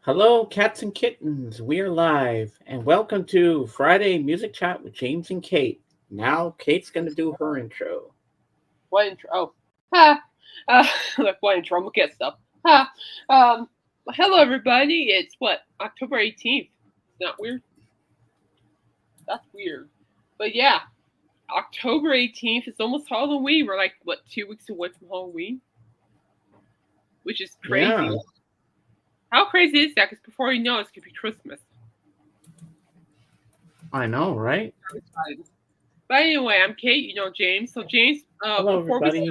Hello, cats and kittens. We are live, and welcome to Friday Music Chat with James and Cait. Now, Kate's going to do her intro. What intro? Oh, ha! Like what intro? I'm looking at stuff. Ha! Hello everybody. It's what October 18th. Not weird. That's weird. But yeah, October 18th. It's almost Halloween. We're like what 2 weeks away from Halloween, which is crazy. Yeah, How crazy is that? Because before you know it, it's gonna be Christmas. I know, right? I'm excited. But anyway, I'm Cait. You know James. So James, Hello, before we everybody.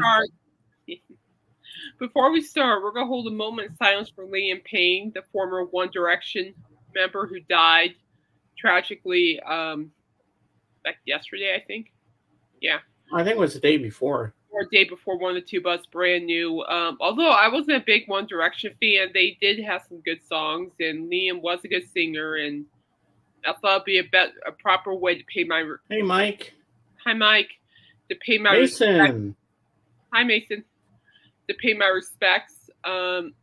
start, we're gonna hold a moment of silence for Liam Payne, the former One Direction member who died tragically, like yesterday, I think. Yeah, I think it was the day before. or a day before one of the two, but it's brand new. Although I wasn't a big One Direction fan, they did have some good songs, and Liam was a good singer, and I thought it'd be a proper way to pay my Hey, Mike. hi Mike to pay my respect. Mason. Hi Mason to pay my respects.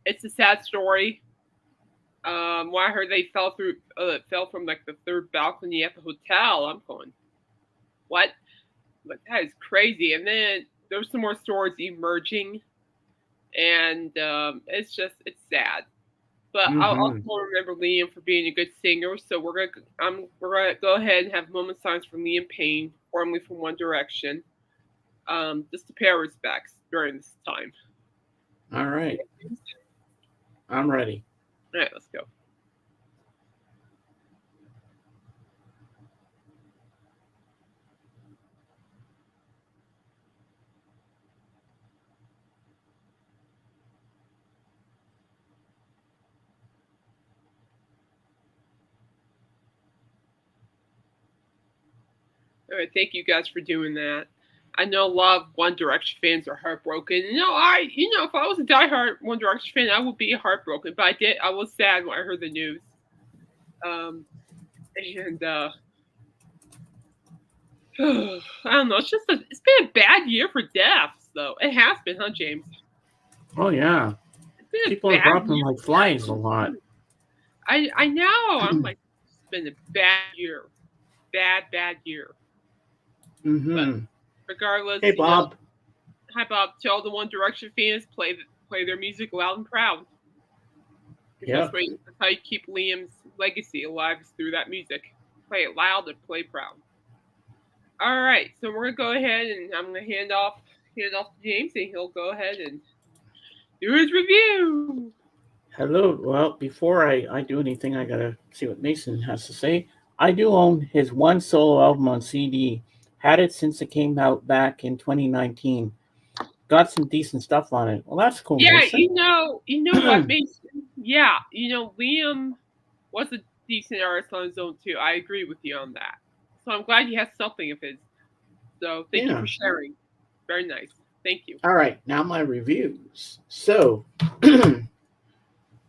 It's a sad story. When I heard they fell from like the third balcony at the hotel, I'm going, what? Like that is crazy. And then there's some more stories emerging, and it's sad. But I'll Mm-hmm. also remember Liam for being a good singer. So we're gonna go ahead and have a moment of silence for Liam Payne, formerly from One Direction, just to pay our respects during this time. All right, I'm ready. All right, let's go. All right, thank you guys for doing that. I know a lot of One Direction fans are heartbroken. If I was a diehard One Direction fan, I would be heartbroken. But I was sad when I heard the news. Um, and I don't know. It's been a bad year for deaths, though. It has been, huh, James? Oh, yeah. It's been People a are bad dropping year like for flies a deaths. lot. I know. I'm like, it's been a bad year, bad year. But Mm-hmm. regardless, Hey, Bob. hi Bob. To all the One Direction fans, play their music loud and proud. Because Yep. that's how you keep Liam's legacy alive is through that music. Play it loud and play proud. All right, so we're gonna go ahead and I'm gonna hand off to James and he'll go ahead and do his review. Hello. Well, before I do anything, I gotta see what Mason has to say. I do own his one solo album on CD. Had it since it came out back in 2019. Got some decent stuff on it. Well, that's cool, Yeah, Mason. you know what, Mason? Yeah, Liam was a decent artist on his own too. I agree with you on that. So I'm glad he has something of his. So thank you Yeah. for sharing. Very nice. Thank you. All right. Now my reviews. So,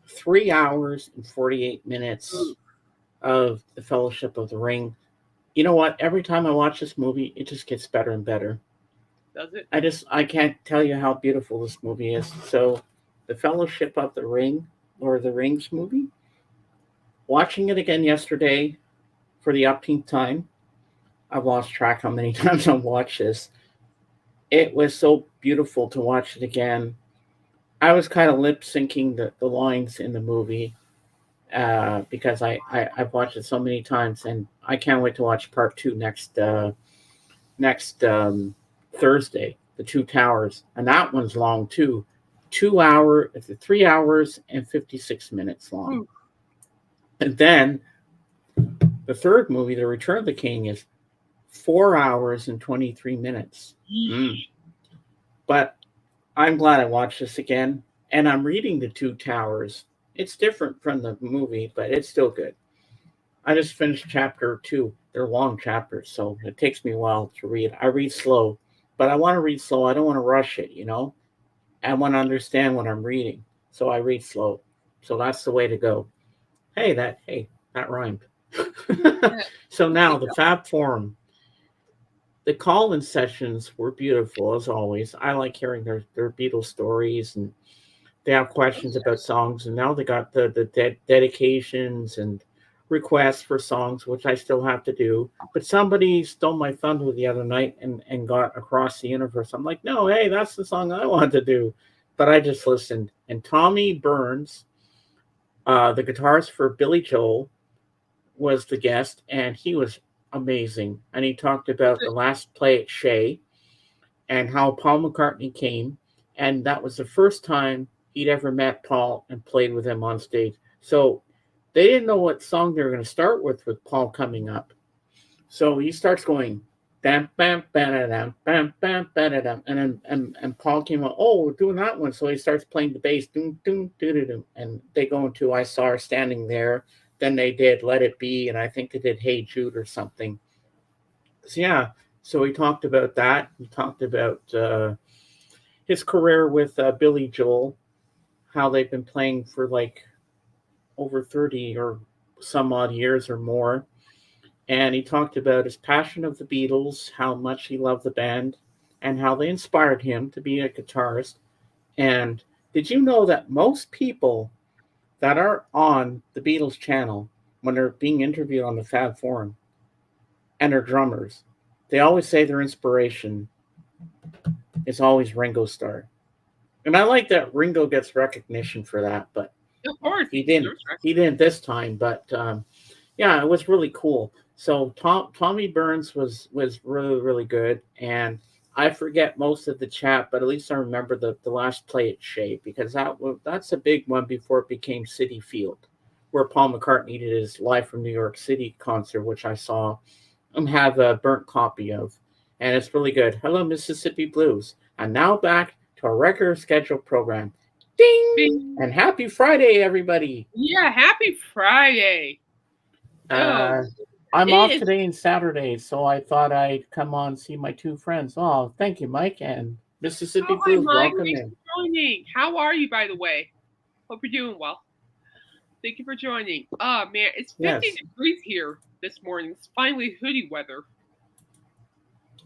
3 hours and 48 minutes of the Fellowship of the Ring. You know what? Every time I watch this movie, it just gets better and better. Does it? I can't tell you how beautiful this movie is. So, the Fellowship of the Ring, Lord of the Rings movie. Watching it again yesterday for the upteenth time. I've lost track how many times I've watched this. It was so beautiful to watch it again. I was kind of lip syncing the lines in the movie because I've watched it so many times, and I can't wait to watch part two next Thursday, the Two Towers, and that one's long too. it's 3 hours and 56 minutes long, Ooh. and then the third movie, The Return of the King, is 4 hours and 23 minutes. Mm. But I'm glad I watched this again, and I'm reading The Two Towers. It's different from the movie, but it's still good. I just finished chapter two. They're long chapters, so it takes me a while to read. I read slow, but I want to read slow. I don't want to rush it, I want to understand what I'm reading, so I read slow. So that's the way to go. That rhymed. Yeah, So there now you the go. Fab Forum. The call-in sessions were beautiful as always. I like hearing their Beatles stories, and they have questions about songs, and now they got the dedications and requests for songs, which I still have to do. But somebody stole my thunder the other night and got Across the Universe. I'm like, no, hey, that's the song I want to do. But I just listened. And Tommy Burns, the guitarist for Billy Joel, was the guest, and he was amazing. And he talked about the last play at Shea and how Paul McCartney came. And that was the first time he'd ever met Paul and played with him on stage. So they didn't know what song they were going to start with Paul coming up. So he starts going, bam, bam, bam, bam, bam, bam, and Paul came out, oh, we're doing that one. So he starts playing the bass, doom, doom, doo, doo, doo, and they go into I Saw Her Standing There. Then they did Let It Be, and I think they did Hey Jude or something. So, yeah, so he talked about that. He talked about his career with Billy Joel, how they've been playing for like over 30 or some odd years or more. And he talked about his passion of the Beatles, how much he loved the band, and how they inspired him to be a guitarist. And did you know that most people that are on the Beatles channel, when they're being interviewed on the Fab Forum, and are drummers, they always say their inspiration is always Ringo Starr. And I like that Ringo gets recognition for that, but of course he didn't this time. But yeah, it was really cool. So Tommy Burns was really, really good. And I forget most of the chat, but at least I remember the last play at Shea, because that's a big one before it became Citi Field, where Paul McCartney did his Live from New York City concert, which I saw and have a burnt copy of. And it's really good. Hello, Mississippi Blues. And now back to our regular scheduled program. Ding! Ding. And happy Friday, everybody. Yeah, happy Friday. I'm off today and Saturday, so I thought I'd come on and see my two friends. Oh, thank you, Mike, and Mississippi Blues. Mike. Welcome Thanks in. for joining. How are you, by the way? Hope you're doing well. Thank you for joining. Oh, man, it's 50 degrees here this morning. It's finally hoodie weather.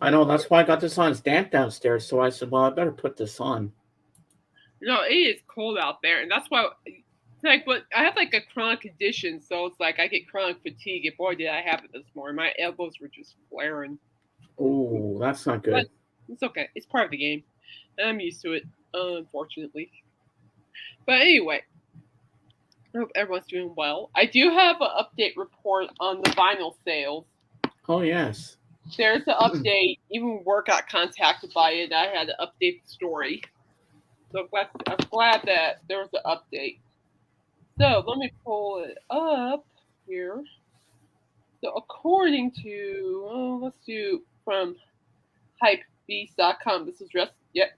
I know, that's why I got this on. It's damp downstairs, so I said, well, I better put this on. No, it is cold out there, and that's why... Like, but I have like a chronic condition, so it's like I get chronic fatigue. And boy, did I have it this morning. My elbows were just flaring. Oh, that's not good. But it's okay. It's part of the game. And I'm used to it, unfortunately. But anyway, I hope everyone's doing well. I do have an update report on the vinyl sales. Oh, yes. There's an update. Even work got contacted by it. I had to update the story. So I'm glad that there was an update. So let me pull it up here. So according to, let's do from hypebeast.com. This was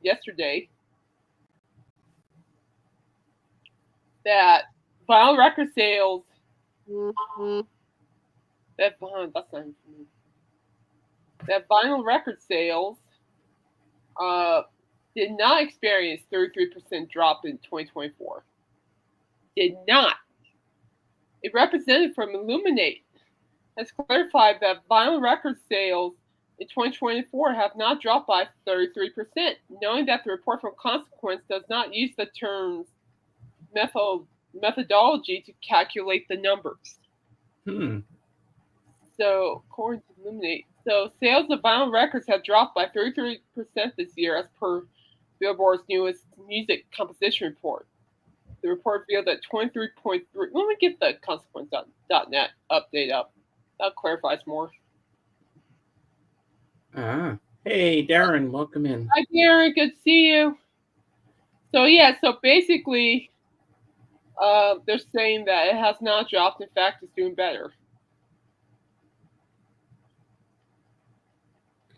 yesterday. That vinyl record sales. That vinyl record sales did not experience 33% drop in 2024. Did not. A representative from Illuminate has clarified that vinyl record sales in 2024 have not dropped by 33%, knowing that the report from Consequence does not use the terms methodology to calculate the numbers. So, according to Illuminate, sales of vinyl records have dropped by 33% this year, as per Billboard's newest music composition report. The report revealed that 23.3. Let me get the consequence.net update up. That clarifies more. Hey, Darren, welcome in. Hi, Darren. Good to see you. So, yeah, basically, they're saying that it has not dropped. In fact, it's doing better.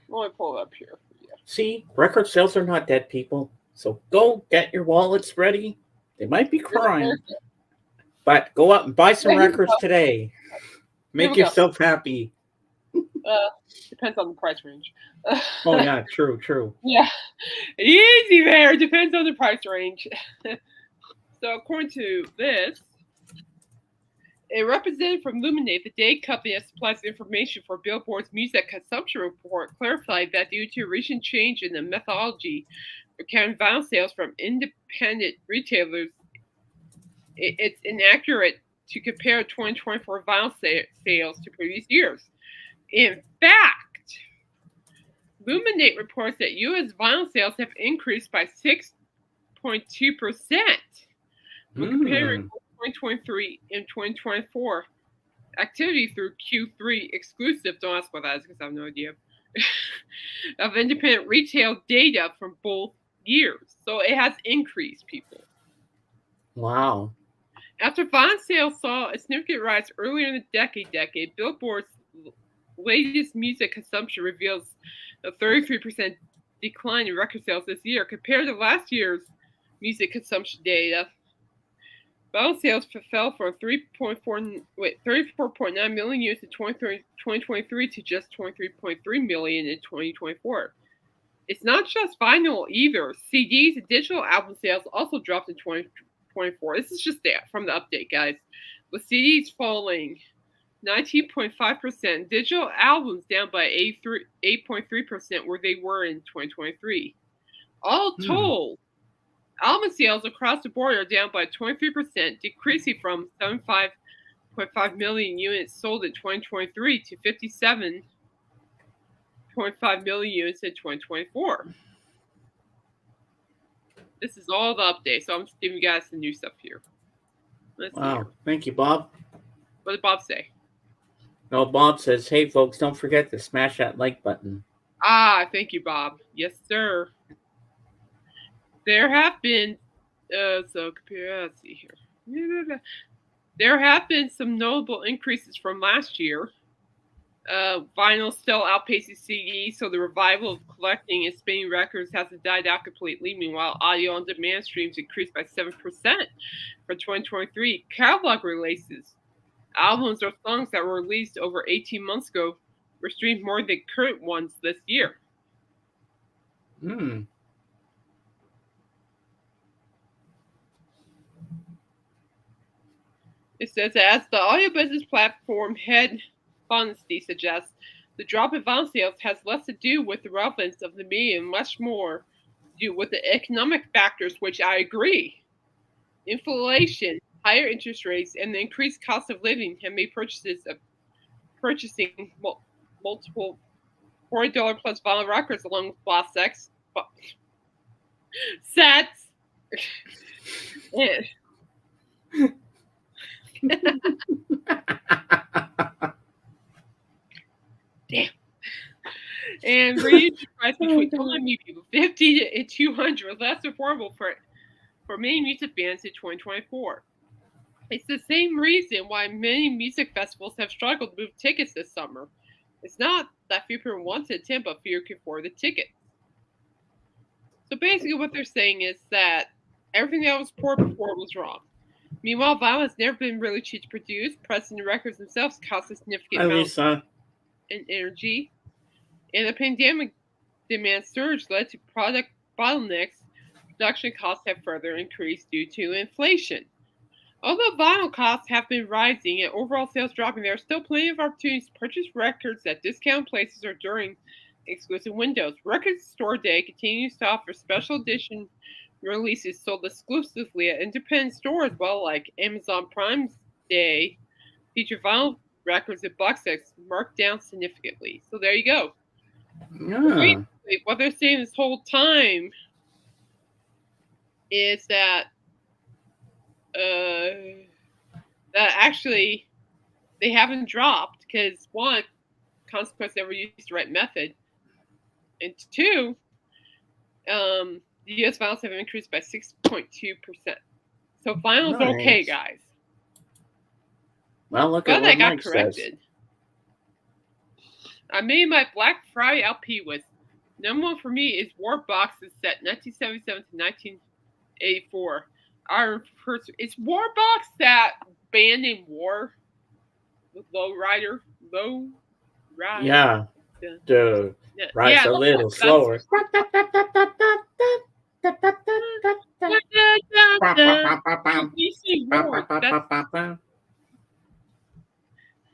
Let me pull it up here for you. See, record sales are not dead, people. So go get your wallets ready. They might be crying, but go out and buy some records today. Make yourself happy. Depends on the price range. Oh, yeah, true. Yeah, easy there. Depends on the price range. So according to this, a representative from Illuminate, the data company that supplies information for Billboard's music consumption report, clarified that due to a recent change in the methodology counting vinyl sales from independent retailers, it's inaccurate to compare 2024 vinyl sales to previous years. In fact, Luminate reports that U.S. vinyl sales have increased by 6.2% when comparing 2023 and 2024 activity through Q3 exclusive. Don't ask what that is because I have no idea. Of independent retail data from both years. So it has increased, people. Wow. After vinyl sales saw a significant rise earlier in the decade, Billboard's latest music consumption reveals a 33% decline in record sales this year compared to last year's music consumption data. Vinyl sales fell from 34.9 million units in 2023 to just 23.3 million in 2024. It's not just vinyl either. CDs and digital album sales also dropped in 2024. This is just from the update, guys. With CDs falling 19.5%, digital albums down by 8.3% where they were in 2023. All told, album sales across the board are down by 23%, decreasing from 75.5 million units sold in 2023 to 57.5 million units in 2024. This is all the updates, so I'm just giving you guys the new stuff here. Wow. Thank you, Bob. What did Bob say? No, Bob says, hey, folks, don't forget to smash that like button. Thank you, Bob. Yes, sir. There have been, let's see here. There have been some notable increases from last year. Vinyl still outpaces CDs, so the revival of collecting and spinning records hasn't died out completely. Meanwhile, audio on demand streams increased by 7% for 2023. Catalog releases, albums or songs that were released over 18 months ago, were streamed more than current ones this year. It says, as the audio business platform head Honesty suggests, the drop in vinyl sales has less to do with the relevance of the medium and much more to do with the economic factors, which I agree. Inflation, higher interest rates, and the increased cost of living have made purchasing multiple $40 plus vinyl records along with box sets. Damn. And range price between 50 and 200, less affordable for many music bands in 2024. It's the same reason why many music festivals have struggled to move tickets this summer. It's not that few people want to attend, but fewer can afford the tickets. So basically what they're saying is that everything that was poor before was wrong. Meanwhile, vinyl has never been really cheap to produce. Pressing the records themselves cost a significant amount of energy. And the pandemic demand surge led to product bottlenecks. Production costs have further increased due to inflation. Although vinyl costs have been rising and overall sales dropping, there are still plenty of opportunities to purchase records at discount places or during exclusive windows. Record Store Day continues to offer special edition releases sold exclusively at independent stores, while like Amazon Prime Day feature vinyl records and box sets marked down significantly. So there you go. Yeah. What they're saying this whole time is that actually they haven't dropped because, one, consequence never used the right method, and two, the U.S. vinyls have increased by 6.2%. So vinyl's okay, guys. Well, look at what Mike says. I made my Black Friday LP with number one for me is War Boxes set 1977 to 1984. It's War Box, that band named War with Low Rider. Yeah. Rise a little slower.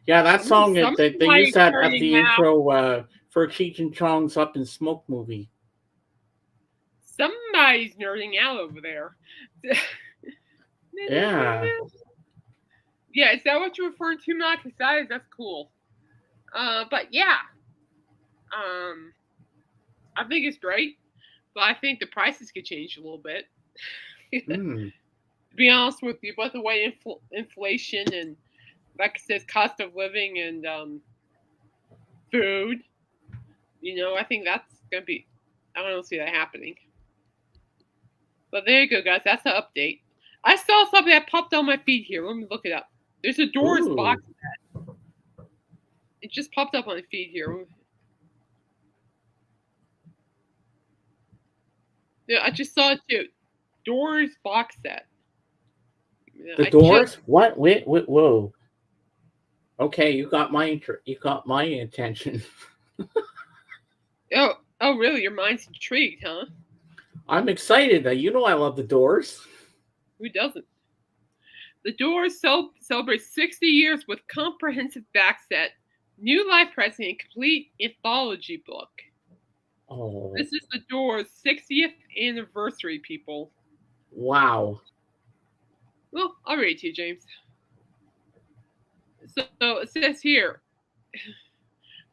Yeah, that song, they use that at the intro for Cheech and Chong's Up in Smoke movie. Somebody's nerding out over there. Yeah. Yeah, is that what you're referring to, Matt? Because that's cool. But yeah, I think it's great, but I think the prices could change a little bit. Mm. To be honest with you, but the way inflation and, like I said, cost of living and food, I think that's gonna be. I don't see that happening. But there you go, guys. That's the update. I saw something that popped on my feed here. Let me look it up. There's a Doors Ooh. box set. It just popped up on the feed here. Yeah, I just saw it too. Doors box set. The Doors? What? Wait, whoa. Okay, you got my attention. Oh, really? Your mind's intrigued, huh? I'm excited. You know I love the Doors. Who doesn't? The Doors celebrate 60 years with comprehensive back set, new live pressing, and complete anthology book. Oh. This is the Doors' 60th anniversary, people. Wow. Well, I'll read it to you, James. So it says here,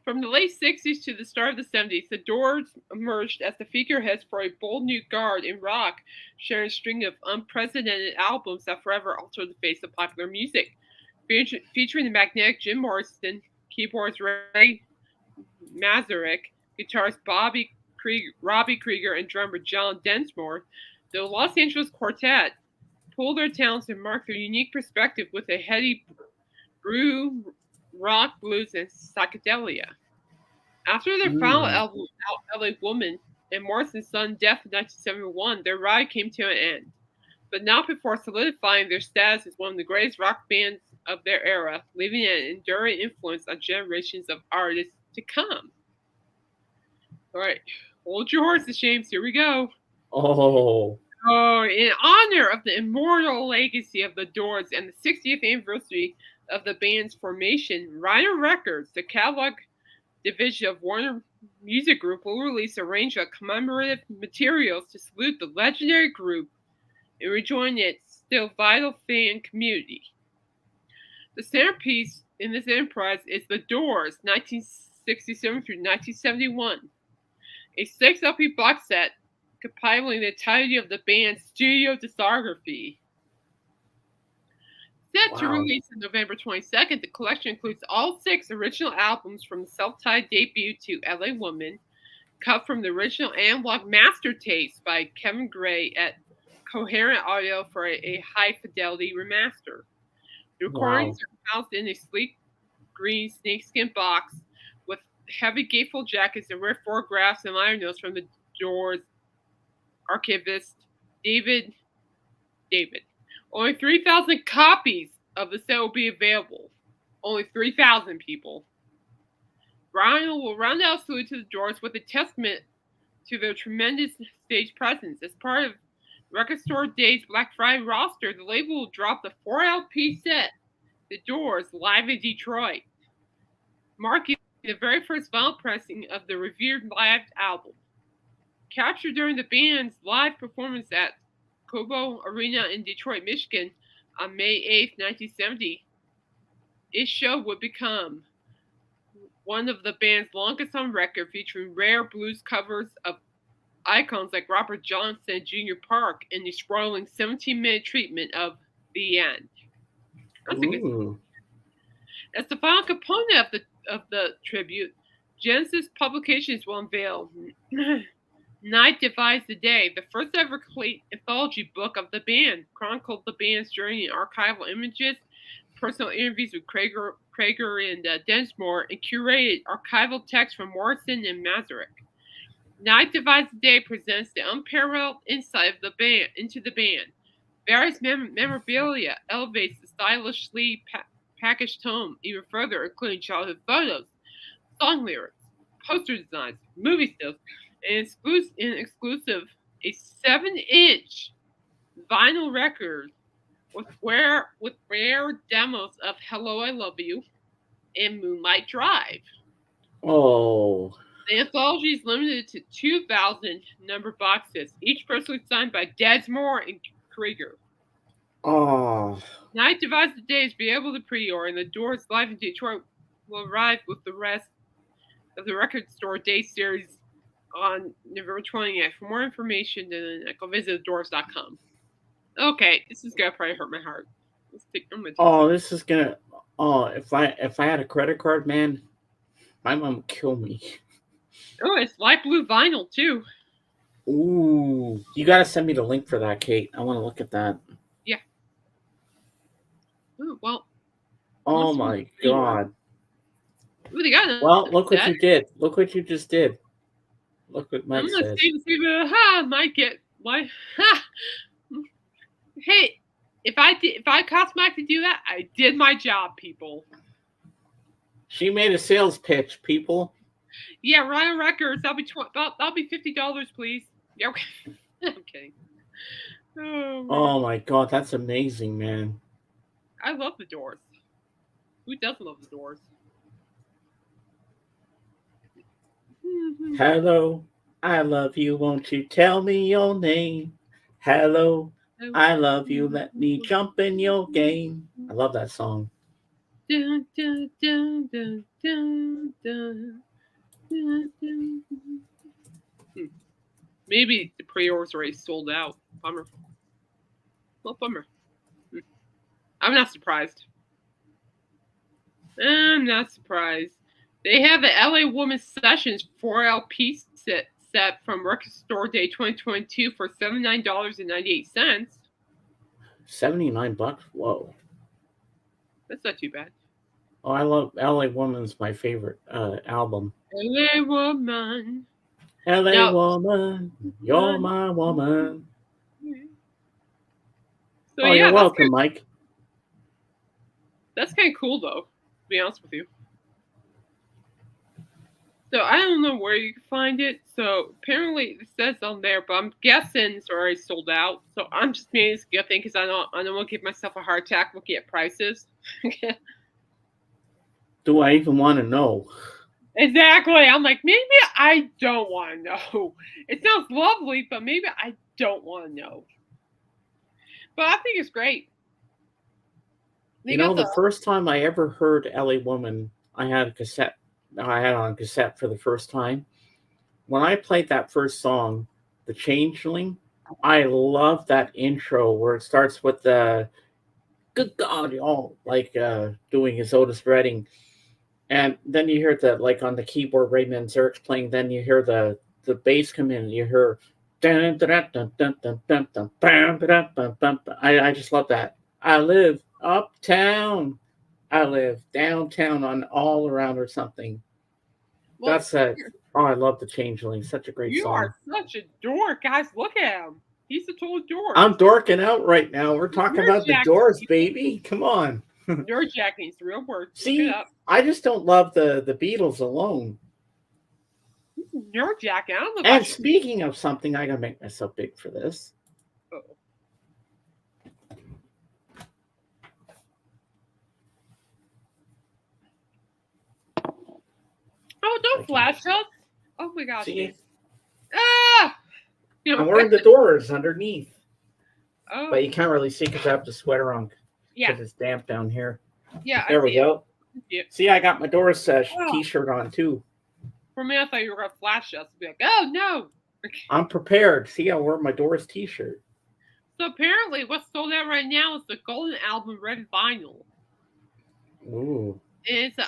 from the late 60s to the start of the 70s, the Doors emerged as the figureheads for a bold new guard in rock, sharing a string of unprecedented albums that forever altered the face of popular music. Featuring the magnetic Jim Morrison, keyboards Ray Mazurek, guitarist Robbie Krieger, and drummer John Densmore, the Los Angeles Quartet pulled their talents and marked their unique perspective with a heady brew, rock, blues, and psychedelia. After their final album, LA Woman, and Morrison's sudden death in 1971, their ride came to an end, but not before solidifying their status as one of the greatest rock bands of their era, leaving an enduring influence on generations of artists to come. All right, hold your horses, James. Here we go. Oh. Oh, in honor of the immortal legacy of the Doors and the 60th anniversary of the band's formation, Rhino Records, the catalog division of Warner Music Group, will release a range of commemorative materials to salute the legendary group and rejoin its still vital fan community. The centerpiece in this enterprise is The Doors, 1967 through 1971, a 6 LP box set compiling the entirety of the band's studio discography. Set to release on November 22nd, the collection includes all 6 original albums from the self-titled debut to LA Woman, cut from the original analog master tapes by Kevin Gray at Coherent Audio for a high-fidelity remaster. The recordings are housed in a sleek green snakeskin box with heavy gatefold jackets and rare photographs and liner notes from the Doors archivist David. Only 3,000 copies of the set will be available. Only 3,000 people. Ryan will round out salute to the Doors with a testament to their tremendous stage presence. As part of Record Store Day's Black Friday roster, the label will drop the 4 LP set, The Doors, live in Detroit, marking the very first vinyl pressing of the revered live album. Captured during the band's live performance at Cobo Arena in Detroit, Michigan on May 8, 1970, this show would become one of the band's longest on record, featuring rare blues covers of icons like Robert Johnson and Junior Park in the sprawling 17-minute treatment of The End. That's a good song. As the final component of the tribute, Genesis Publications will unveil Night Divides the Day, the first ever complete anthology book of the band, chronicled the band's journey in archival images, personal interviews with Krieger and Densmore, and curated archival text from Morrison and Mazurek. Night Divides the Day presents the unparalleled insight of the band into the band. Various memorabilia elevates the stylishly packaged tome even further, including childhood photos, song lyrics, poster designs, movie stills, and exclusive a 7-inch vinyl record with rare demos of Hello, I Love You and Moonlight Drive. Oh. The anthology is limited to 2,000 number boxes, each personally signed by Desmore and Krieger. Oh, Night divides the days. Be able to pre-order, and the Doors live in Detroit will arrive with the rest of the Record Store Day series on November 28th. For more information, go visit thedoors.com. Okay, this is gonna probably hurt my heart. this is gonna. Oh, if I had a credit card, man, my mom would kill me. Oh, it's light blue vinyl too. Ooh, you gotta send me the link for that, Cait. I want to look at that. Yeah. Oh, well. Oh my god. Ooh, they got well, look what you did. Look what you just did. Look what Mike says. Mike get why? Hey, if I cost Mike to do that, I did my job, people. She made a sales pitch, people. Yeah, Ryan Records. That'll be $50, please. Yeah, okay. I'm kidding. Oh my god, that's amazing, man. I love the Doors. Who doesn't love the Doors? Hello, I love you. Won't you tell me your name? Hello, I love you. Let me jump in your game. I love that song. Dun, dun, dun, dun, dun, dun. Maybe the pre-orders already sold out. Bummer. Well, bummer. I'm not surprised. I'm not surprised. They have the LA Woman Sessions 4 LP set from Record Store Day 2022 for $79.98. $79? Whoa. That's not too bad. Oh, I love LA Woman's my favorite album. LA Woman. LA Woman, you're my woman. So, oh, you're welcome, Mike. That's kind of cool, though, to be honest with you. So, I don't know where you can find it. So, apparently it says on there, but I'm guessing it's already sold out. So, I'm just being a good thing because I don't want to give myself a heart attack looking at prices. Do I even want to know? Exactly. I'm like, maybe I don't want to know. It sounds lovely, but maybe I don't want to know. But I think it's great. The first time I ever heard LA Woman, I had on cassette for the first time. When I played that first song, The Changeling, I love that intro where it starts with the good God, doing his Otis Redding. And then you hear on the keyboard, Ray Manzarek playing. Then you hear the bass come in, and you hear. I just love that. I live uptown. I live downtown on All Around or something. Well, that's it. Oh, I love The Changeling. Such a great song. You are such a dork, guys. Look at him. He's a total dork. I'm dorking out right now. We're talking about the Doors, baby. Come on. Nerdjacking is the real word. See, I just don't love the Beatles alone. Nerdjacking. I don't know. And speaking of something, I gotta make myself big for this. Oh, don't flash us. Oh my gosh. See? Ah! I'm wearing the Doors underneath. Oh. But you can't really see because I have the sweater on. Yeah. Because it's damp down here. Yeah. There we go. Yeah. See, I got my Doors t-shirt on too. For me, I thought you were going to flash us and be like, oh no. I'm prepared. See, I wore my Doors t-shirt. So apparently what's sold out right now is the Golden Album Red Vinyl. Ooh. It's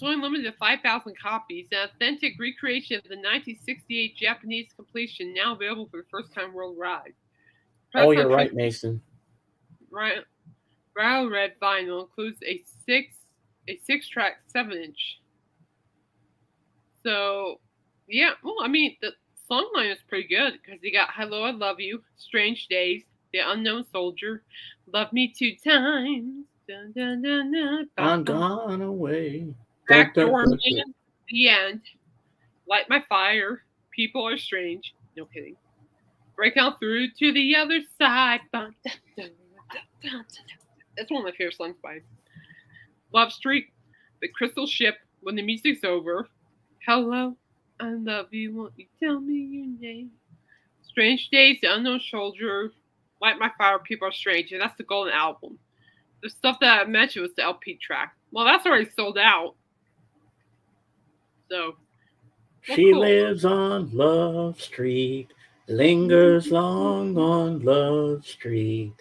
only limited to 5,000 copies. An authentic recreation of the 1968 Japanese completion, now available for the first time worldwide. Oh, you're right, Mason. Right. Red vinyl includes a six-track 7-inch. So, yeah. Well, I mean, the songline is pretty good because you got "Hello, I Love You," "Strange Days," "The Unknown Soldier," "Love Me 2 Times." Dun, dun, dun, dun, I'm gone away. Backdoor Man, The End, Light My Fire, People Are Strange. No kidding. Break On Through to the Other Side. Dun, dun, dun, dun, dun, dun. That's one of my favorite songs by him. Love Streak, The Crystal Ship, When the Music's Over, Hello, I love you. Won't you tell me your name? Strange Days, The Unknown Soldier, Light My Fire, People Are Strange, and that's the Golden Album. The stuff that I mentioned was the LP track. Well, that's already sold out. So, well, She cool. lives on Love Street, lingers long on Love Street.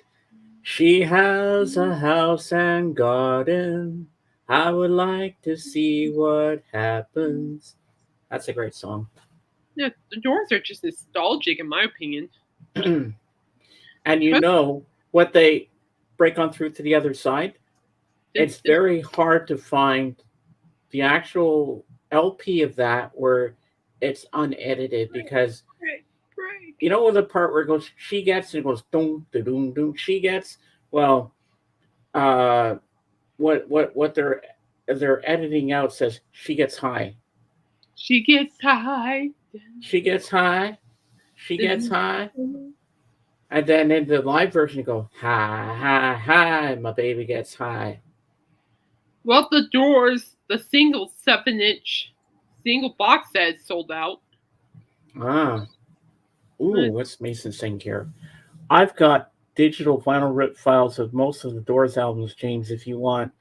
She has a house and garden. I would like to see what happens. That's a great song. Yeah, the Doors are just nostalgic, in my opinion. And you know what they break on through to the other side? It's very hard to find the actual LP of that where it's unedited because you know the part where it goes she gets and it goes doom da doom doom she gets well uh what they're editing out says she gets high. She gets high. She gets high. She gets high. And then in the live version you go hi hi hi my baby gets high. Well, the Doors, the single 7-inch single box set sold out. Ah. Ooh, what's Mason saying here? I've got digital vinyl rip files of most of the Doors albums, James, if you want.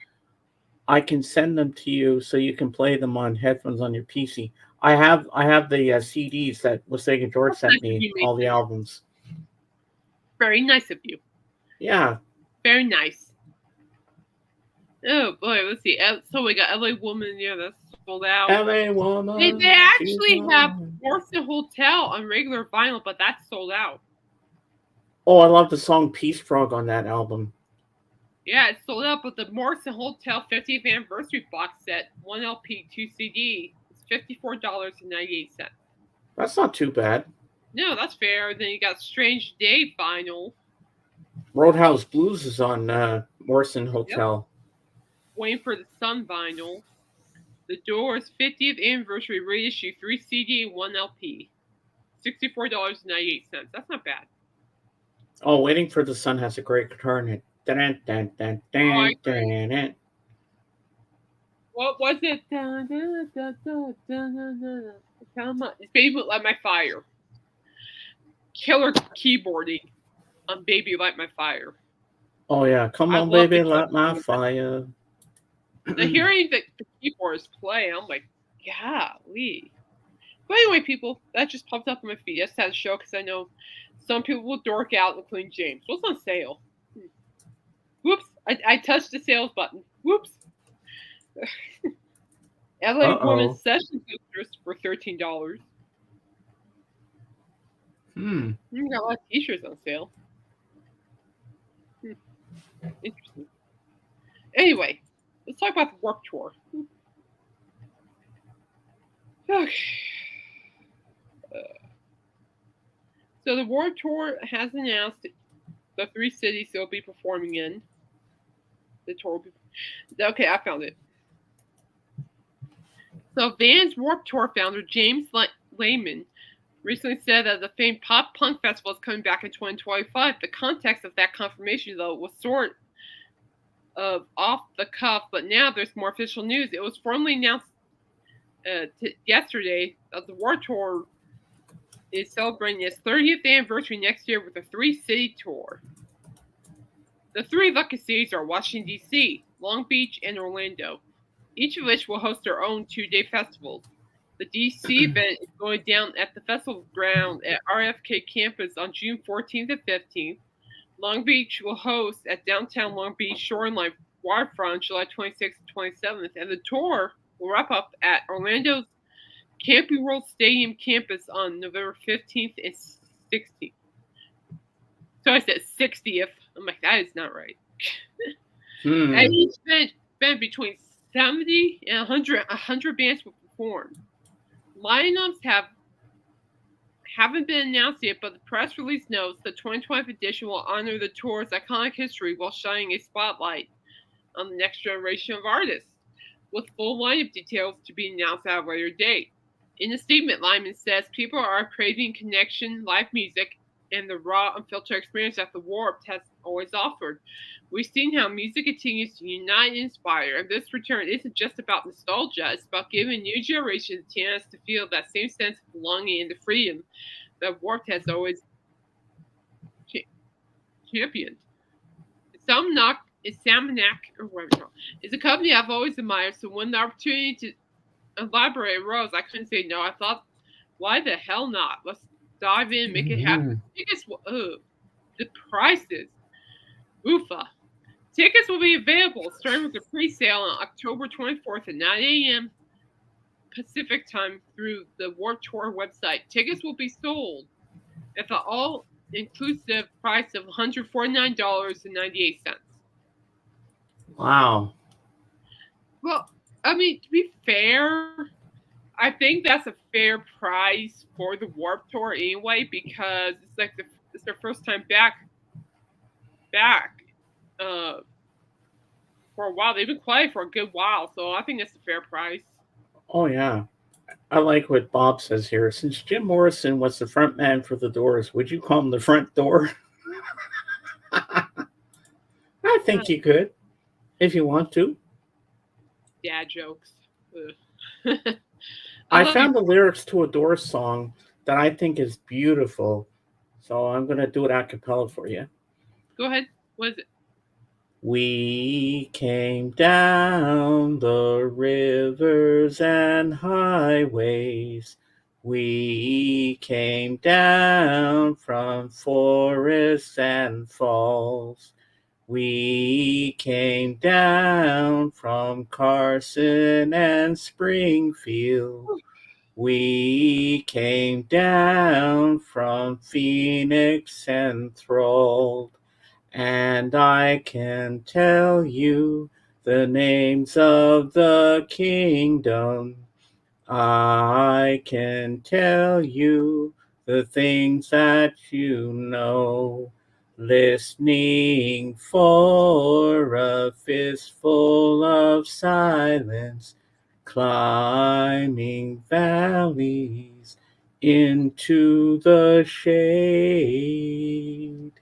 I can send them to you so you can play them on headphones on your PC. I have the CDs that Wasega George sent me, all the albums. Very nice of you. Yeah. Very nice. Oh boy, let's see. So we got LA Woman, yeah, that's sold out. LA Woman. They actually have Morrison Hotel on regular vinyl, but that's sold out. Oh, I love the song Peace Frog on that album. Yeah, it's sold out, but the Morrison Hotel 50th Anniversary box set, 1 LP, 2 CD, is $54.98. That's not too bad. No, that's fair. Then you got Strange Day vinyl. Roadhouse Blues is on Morrison Hotel. Yep. Waiting for the Sun vinyl. The Doors 50th Anniversary reissue, 3 CD and 1 LP. $64.98. That's not bad. Oh, Waiting for the Sun has a great guitar in it. Dun, dun, dun, dun, dun, dun. What was it? Dun, dun, dun, dun, dun, dun, dun. Come on. It's Baby Light My Fire. Killer keyboarding on Baby Light My Fire. Oh, yeah. Come on, baby, light my fire. The hearing the keyboards play, I'm like, golly. But anyway, people, that just popped up on my feed. I just had to show because I know some people will dork out, including James. What's on sale? Whoops. I touched the sales button. Whoops. LA Woman Session posters for $13. We got a lot of t-shirts on sale. Interesting. Anyway, let's talk about the Warped Tour. Okay. So the Warped Tour has announced the 3 cities they'll be performing in. The tour will be... Okay, I found it. So Vans Warped Tour founder James Lehman recently said that the famed pop punk festival is coming back in 2025. The context of that confirmation, though, was sort of off the cuff, but now there's more official news. It was formally announced yesterday that the Warped Tour is celebrating its 30th anniversary next year with a 3-city tour. The 3 lucky cities are Washington, D.C., Long Beach, and Orlando, each of which will host their own 2-day festivals. The D.C. event is going down at the festival ground at RFK campus on June 14th and 15th. Long Beach will host at downtown Long Beach Shoreline Waterfront July 26th and 27th, and the tour will wrap up at Orlando's Camping World Stadium campus on November 15th and 16th. So I said 60th. I'm like, that is not right. And each event between 70 and 100 bands will perform. Lineups haven't been announced yet, but the press release notes the 2012 edition will honor the tour's iconic history while shining a spotlight on the next generation of artists, with full lineup details to be announced at a later date. In a statement, Lyman says people are craving connection, live music, and the raw, unfiltered experience that the Warped has always offered. We've seen how music continues to unite and inspire, and this return isn't just about nostalgia, it's about giving new generations a chance to feel that same sense of belonging and the freedom that Warped has always cha- championed. Salmonac, or whatever, is a company I've always admired, so when the opportunity to elaborate arose, I couldn't say no. I thought, why the hell not? Let's dive in, make it happen. Tickets, the prices, oofa. Tickets will be available starting with the pre-sale on October 24th at 9 a.m. Pacific time through the Warped Tour website. Tickets will be sold at the all-inclusive price of $149.98. Wow. Well, I mean, to be fair, I think that's a fair price for the Warped Tour anyway, because it's like it's their first time back for a while. They've been quiet for a good while, so I think that's a fair price. Oh, yeah. I like what Bob says here. Since Jim Morrison was the front man for the Doors, would you call him the front door? I think you could, if you want to. Dad jokes. I found the lyrics to a Doors song that I think is beautiful, so I'm going to do it a cappella for you. Go ahead. What is it? We came down the rivers and highways. We came down from forests and falls. We came down from Carson and Springfield. We came down from Phoenix enthralled. And I can tell you the names of the kingdom. I can tell you the things that you know. Listening for a fistful of silence, climbing valleys into the shade.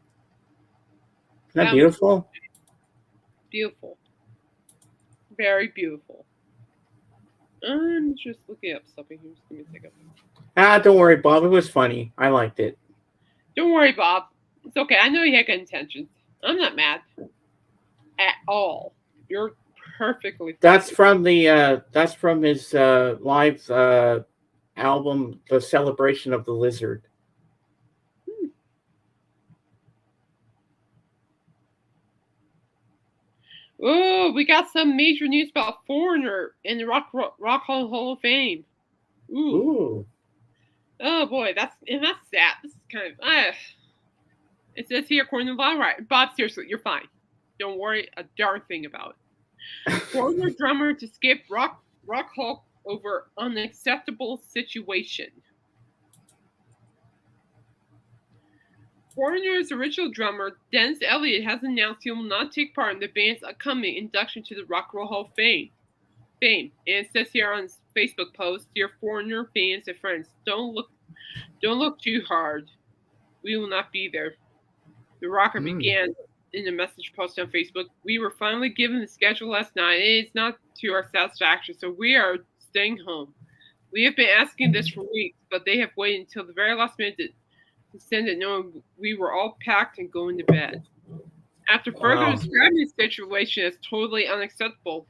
Isn't that beautiful? Beautiful. Very beautiful. I'm just looking up something here. Just give me a second. Don't worry, Bob. It was funny. I liked it. Don't worry, Bob. It's okay. I know you had good intentions. I'm not mad at all. You're perfectly fine. That's from the. That's from his live album, "The Celebration of the Lizard." Oh, we got some major news about Foreigner in the Rock Hall of Fame. Ooh. Oh boy, that's sad. This is kind of it says here according to Bob, right? Bob, seriously, you're fine. Don't worry a darn thing about it. Foreigner drummer to skip Rock Hall over unacceptable situation. Foreigner's original drummer, Dennis Elliott, has announced he will not take part in the band's upcoming induction to the Rock and Roll Hall of Fame. And it says here on his Facebook post, "Dear Foreigner fans and friends, don't look too hard. We will not be there." The rocker began in a message post on Facebook. "We were finally given the schedule last night, and it's not to our satisfaction, so we are staying home. We have been asking this for weeks, but they have waited until the very last minute to send it, knowing we were all packed and going to bed." After further describing the situation as totally unacceptable,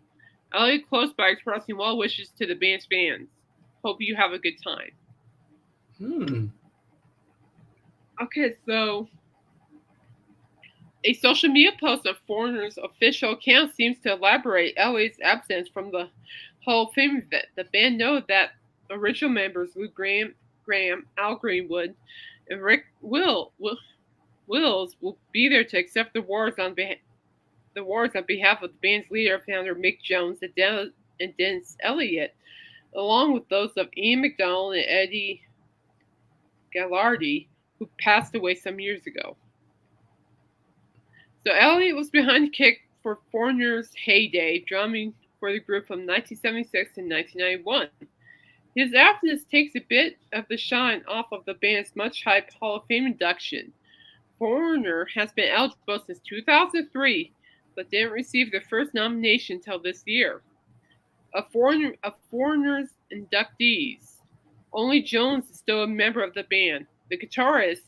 Elliott closed by expressing well wishes to the band's fans. "Hope you have a good time." Okay, so a social media post on Foreigner's official account seems to elaborate Elliott's absence from the Hall of Fame event. The band noted that original members Lou Graham, Al Greenwood, and Rick Wills will be there to accept the awards on behalf of the band's leader and founder Mick Jones and Dennis Elliott, along with those of Ian McDonald and Eddie Gallardi, who passed away some years ago. So Elliott was behind the kick for Foreigner's heyday, drumming for the group from 1976 to 1991. His absence takes a bit of the shine off of the band's much-hyped Hall of Fame induction. Foreigner has been eligible since 2003, but didn't receive their first nomination until this year. Of Foreigner's inductees, only Jones is still a member of the band. The guitarist,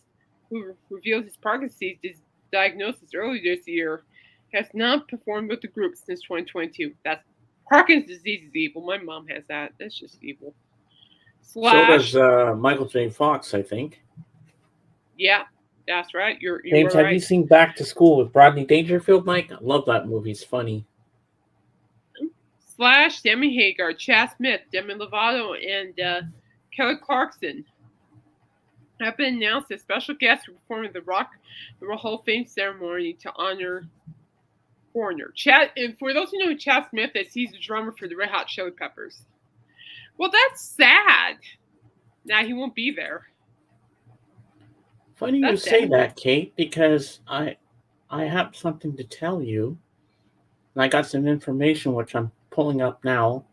who revealed his Parkinson's diagnosis earlier this year, has not performed with the group since 2022. That's Parkinson's disease is evil. My mom has that. That's just evil. So does Michael J. Fox, I think. Yeah, that's right. You're James, right. have you seen Back to School with Rodney Dangerfield, Mike? I love that movie. It's funny. Slash, Sammy Hagar, Chad Smith, Demi Lovato, and Kelly Clarkson have been announced as special guests to perform at the Rock and Roll Hall of Fame ceremony to honor Foreigner. And for those who know who Chad Smith is, he's the drummer for the Red Hot Chili Peppers. Well, that's sad. Now he won't be there. Funny you say that, Cait, because I have something to tell you. And I got some information which I'm pulling up now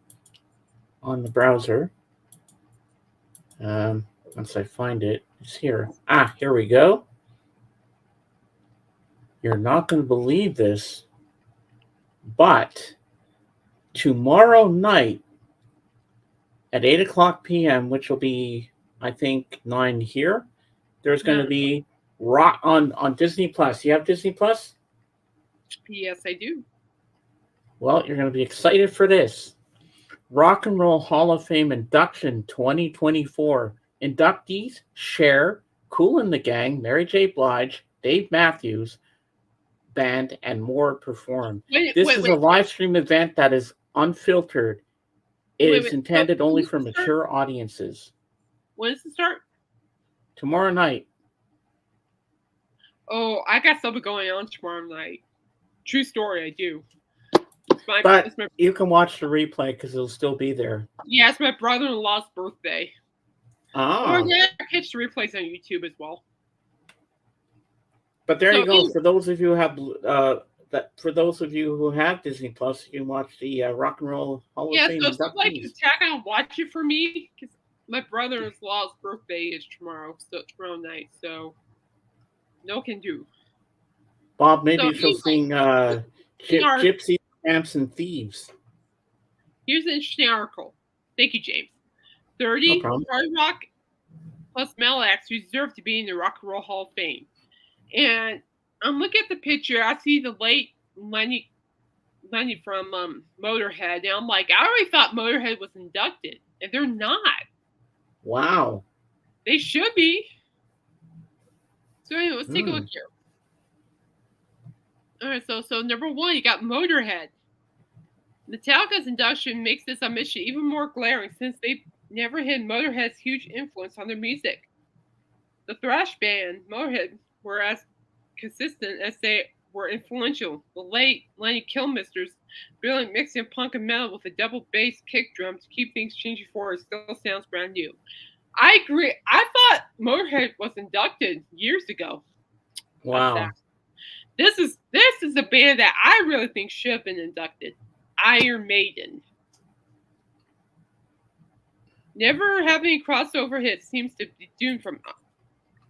on the browser. Once I find it, it's here. Here we go. You're not going to believe this, but tomorrow night at 8 o'clock p.m., which will be, I think, 9 here, there's going to be rock on Disney Plus. You have Disney Plus? Yes, I do. Well, you're going to be excited for this. Rock and Roll Hall of Fame Induction 2024. Inductees Cher, Kool and the Gang, Mary J. Blige, Dave Matthews Band, and more perform. This is a live stream event that is unfiltered. It is intended only for mature audiences. When does it start? Tomorrow night. Oh, I got something going on tomorrow night. True story, I do. But you can watch the replay because it'll still be there. Yeah, it's my brother-in-law's birthday. Oh. Or yeah, I catch the replays on YouTube as well. But there you go. For those of you who have Disney Plus, you can watch the Rock and Roll Hall of Fame. Yeah, so like you tag on watch it for me because my brother-in-law's birthday is tomorrow night. So no can do. Bob, maybe she'll sing Gypsy Tramps and Thieves. Here's an interesting article. Thank you, James. 30 hard rock plus metal acts reserved to be in the Rock and Roll Hall of Fame. And I'm looking at the picture. I see the late Lenny from Motorhead. And I'm like, I already thought Motorhead was inducted. And they're not. Wow. They should be. So anyway, let's take a look here. All right, so number one, you got Motorhead. Metallica's induction makes this omission even more glaring since they never had Motorhead's huge influence on their music. The thrash band Motorhead were as consistent as they were influential. The late Lenny Kilmister's brilliant mixing of punk and metal with a double bass kick drum to keep things changing forward still sounds brand new. I agree. I thought Motorhead was inducted years ago. Wow. This is a band that I really think should have been inducted. Iron Maiden. Never having crossover hits seems to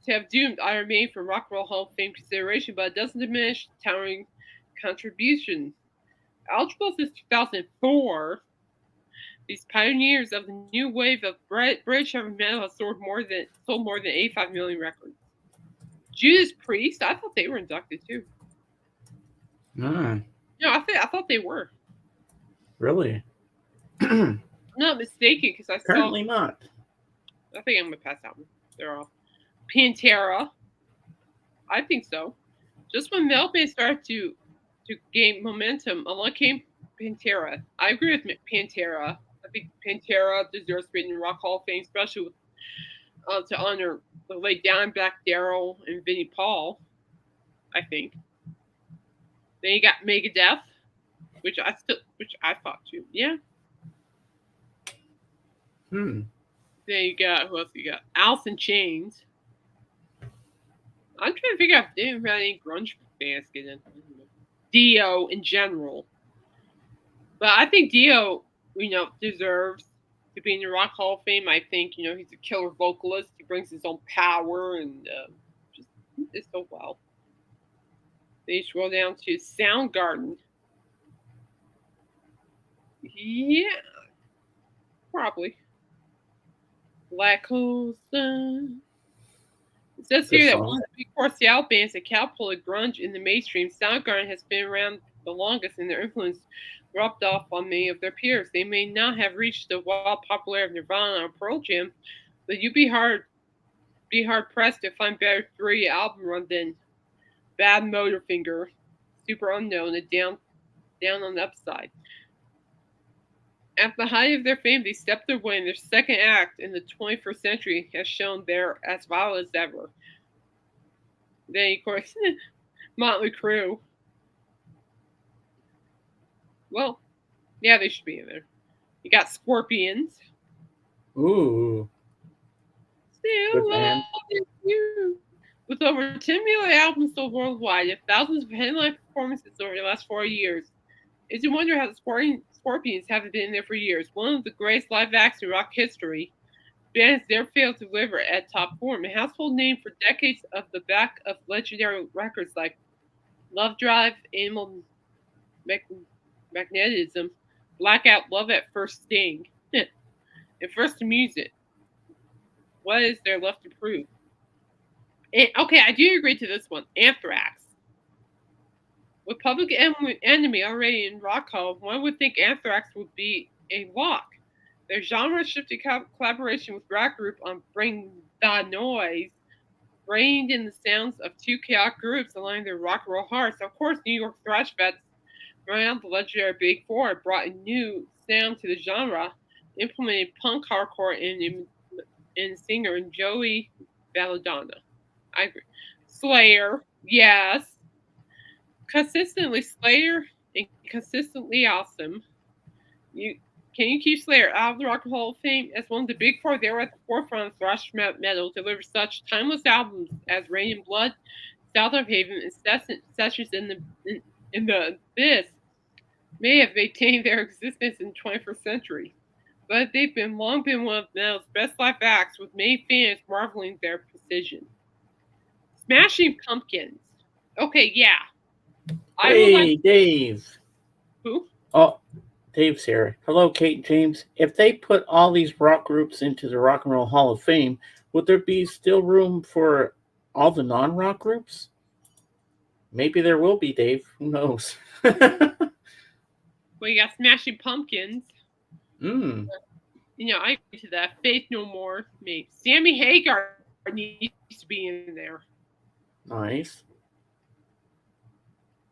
have doomed Iron Maiden from Rock and Roll Hall of Fame consideration, but it doesn't diminish towering contribution. Eligible since 2004, these pioneers of the new wave of British heavy metal have sold more than 85 million records. Judas Priest, I thought they were inducted too. No, I thought they were. Really? I'm not mistaken because I Apparently not. I think I'm gonna pass that one. They're all Pantera. I think so. Just when metal bands started to gain momentum, along came Pantera. I agree with Pantera. I think Pantera deserves to be in the Rock Hall of Fame, especially with, to honor the late Dimebag Darrell and Vinnie Paul. I think. Then you got Megadeth, which I thought too. Yeah. Then you got who else you got? Alice in Chains. I'm trying to figure out if they didn't have any grunge bands get in. Dio in general. But I think Dio, deserves to be in the Rock Hall of Fame. I think, he's a killer vocalist. He brings his own power and just It's so well. Then you scroll down to Soundgarden. Yeah, probably. Black Hole Sun. It says Good here that song. one of the big four Seattle bands that catapulted grunge in the mainstream, Soundgarden has been around the longest, and their influence rubbed off on many of their peers. They may not have reached the wild popularity of Nirvana or Pearl Jam, but you'd be hard pressed to find better 3 album run than Bad Motorfinger, Super Unknown, and Down on the Upside. At the height of their fame, they stepped away, and their second act in the 21st century has shown they're as vital as ever. Then, of course, Motley Crue. Well, yeah, they should be in there. You got Scorpions. Ooh, Still good band. loving you. With over 10 million albums sold worldwide and thousands of headline performances over the last 4 years, it's a wonder how the Scorpions haven't been there for years. One of the greatest live acts in rock history, bands never failed to deliver at top form. A household name for decades of the back of legendary records like Love Drive, Animal Magnetism, Blackout, Love at First Sting, and First to Music. What is there left to prove? And, okay, I do agree to this one. Anthrax. With Public Enemy already in rock hall, one would think Anthrax would be a lock. Their genre-shifting collaboration with rock group on Bring the Noise reigned in the sounds of two chaotic groups aligning their rock and roll hearts. Of course, New York thrash vets around the legendary Big Four brought a new sound to the genre, implementing punk hardcore and singer Joey Belladonna. I agree. Slayer, yes. Consistently Slayer and consistently awesome. Can you keep Slayer out of the Rock and Roll Hall of Fame? As one of the big four, they were at the forefront of thrash metal, delivered such timeless albums as Rain and Blood, South of Haven, and Sessions in the Abyss may have maintained their existence in the 21st century. But they've long been one of metal's best live acts, with many fans marveling their precision. Smashing Pumpkins. Okay, yeah. Hey, Dave. Who? Oh, Dave's here. Hello, Cait and James. If they put all these rock groups into the Rock and Roll Hall of Fame, would there be still room for all the non-rock groups? Maybe there will be, Dave. Who knows? Well, you got Smashing Pumpkins. Mm. You know, I agree to that. Faith No More. Maybe Sammy Hagar needs to be in there. Nice.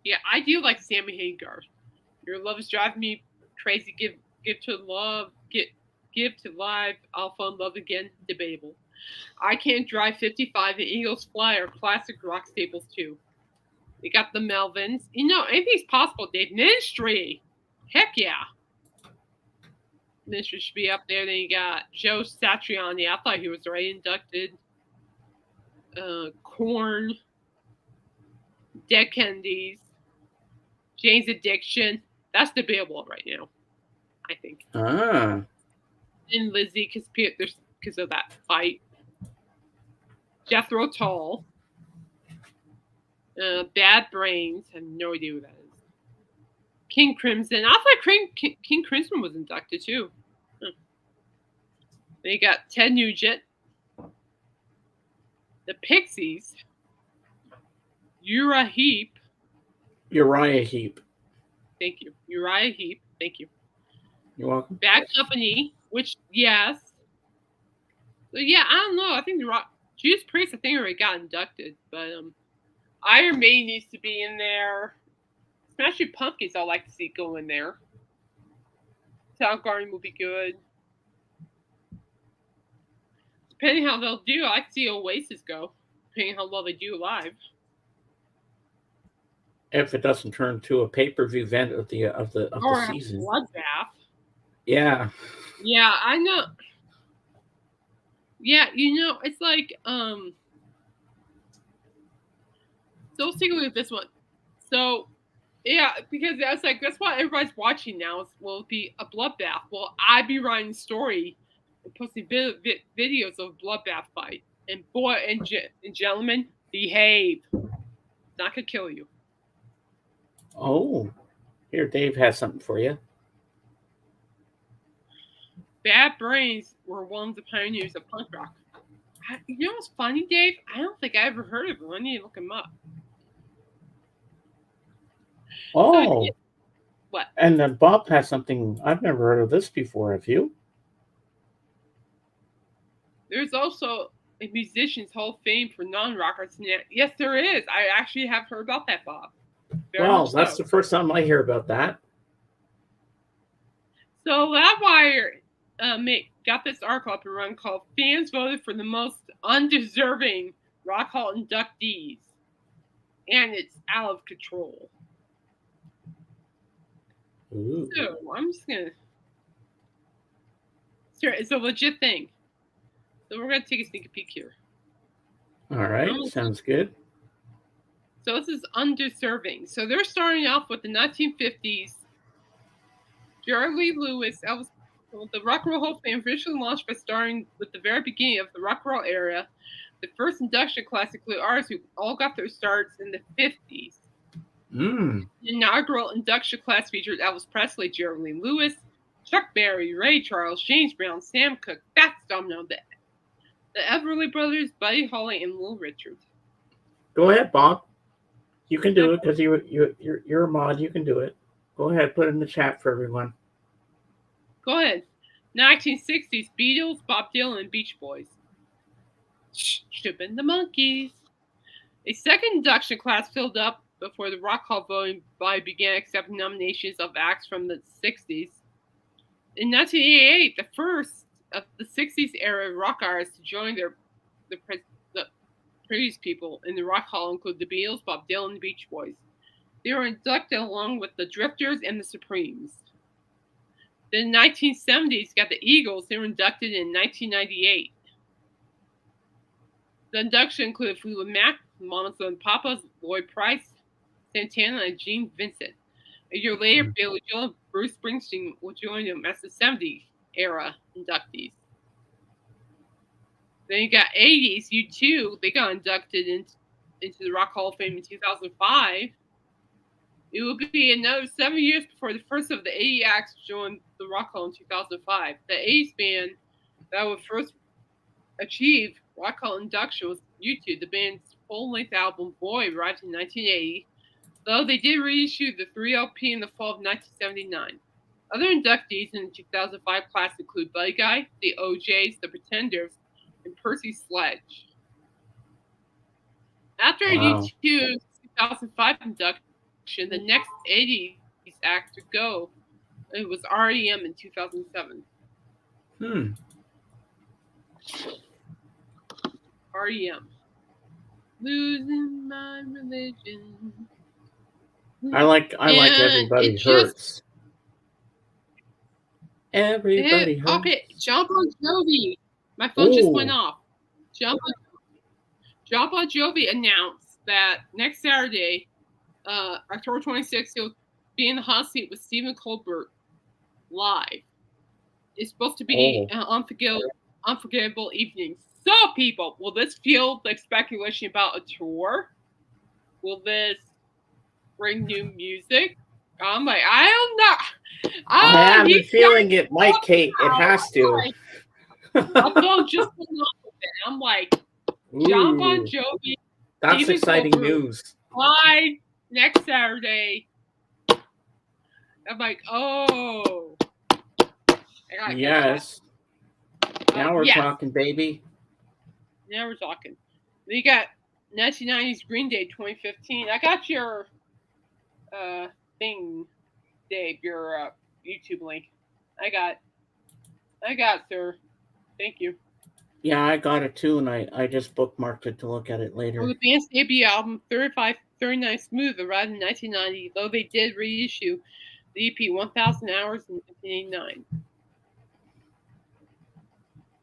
Yeah, I do like Sammy Hagar. Your love is driving me crazy. Give to love. Give to life. I'll fall in love again. Debatable. I Can't Drive 55 and Eagles Fly are classic rock staples too. You got the Melvins. You know, anything's possible, Dave. Ministry. Heck yeah. Ministry should be up there. Then you got Joe Satriani. I thought he was already inducted. Korn. Dead Kennedys. Jane's Addiction. That's debatable right now, I think. Ah. And Lizzie, because of that fight. Jethro Tull. Bad Brains. I have no idea who that is. King Crimson. I thought King Crimson was inducted too. Then you got Ted Nugent. The Pixies. Uriah Heep. Thank you. Uriah Heep. Thank you. You're welcome. Bad Company, which, yes. So, yeah, I don't know. I think Judas Priest, I think, already got inducted. But Iron Maiden needs to be in there. Smashing Pumpkins, I'd like to see go in there. Soundgarden will be good. Depending how they'll do, I like to see Oasis go. Depending how well they do live. If it doesn't turn to a pay-per-view event of the season. Bloodbath. Yeah. Yeah, I know. Yeah, you know, it's like so let's take a look at this one. So yeah, because that's like that's what everybody's watching now will be a bloodbath. Well, I'd be writing a story and posting videos of bloodbath fight. And boy and gentlemen, Behave. It's not going to kill you. Oh, here, Dave has something for you. Bad Brains were one of the pioneers of punk rock. You know what's funny, Dave? I don't think I ever heard of him. I need to look him up. Oh. So, what? And then Bob has something. I've never heard of this before. Have you? There's also a Musicians Hall of Fame for non-rockers. Yes, there is. I actually have heard about that, Bob. Well, that's the first time I hear about that. So Loudwire got this article up and run called "Fans Voted for the Most Undeserving Rock Hall Inductees," and it's out of control. Ooh. So I'm just gonna. Sure, it's a legit thing. So we're gonna take a sneak peek here. All right, sounds good. So this is undeserving. So they're starting off with the 1950s. Jerry Lee Lewis, the Rock and Roll Hall of Fame officially launched by starting with the very beginning of the rock and roll era. The first induction class included artists who all got their starts in the 50s. The inaugural induction class featured Elvis Presley, Jerry Lee Lewis, Chuck Berry, Ray Charles, James Brown, Sam Cooke, Fats Domino, the Everly Brothers, Buddy Holly, and Little Richard. Go ahead, Bob. You can do it because you're a mod. You can do it. Go ahead, put it in the chat for everyone. Go ahead. 1960s, Beatles, Bob Dylan, and Beach Boys. Stripping the Monkeys. A second induction class filled up before the Rock Hall voting body began accepting nominations of acts from the 60s. In 1988, the first of the 60s era rock artists to join the previous people in the Rock Hall include the Beatles, Bob Dylan, and the Beach Boys. They were inducted along with the Drifters and the Supremes. Then in the 1970s, got the Eagles. They were inducted in 1998. The induction included Fleetwood Mac, Mamas and Papas, Lloyd Price, Santana, and Gene Vincent. A year later, Billy Joel and Bruce Springsteen will join them as the 70s era inductees. Then you got 80s, U2. They got inducted into the Rock Hall of Fame in 2005. It will be another 7 years before the first of the 80 acts joined the Rock Hall in 2005. The 80s band that would first achieve Rock Hall induction was U2. The band's full-length album Boy arrived in 1980, though they did reissue the 3 LP in the fall of 1979. Other inductees in the 2005 class include Buddy Guy, the OJs, the Pretenders, and Percy Sledge. After U2's 2005 induction, the next 80s act to go, it was REM in 2007. REM. Losing my religion. I like Everybody Hurts. Everybody Hurts. Okay, John Bon Jovi. My phone just went off. John Bon Jovi announced that next Saturday, October 26th, he'll be in the hot seat with Stephen Colbert live. It's supposed to be an unforgettable evening. So, people, will this feel like speculation about a tour? Will this bring new music? I'm like, I don't know. I have a feeling it might, Cait. It has to. My phone just went off with it. I'm like, John Bon Jovi. That's Stephen exciting Colbert, news. live next Saturday. I'm like, oh. Yes. Now we're talking, baby. Now we're talking. We got 1990s Green Day 2015. I got your thing, Dave, your YouTube link. I got, sir. Thank you. Yeah, I got it too, and I just bookmarked it to look at it later. Well, the band's debut album, 39 Smooth, arrived in 1990, though they did reissue the EP 1,000 Hours in 1989.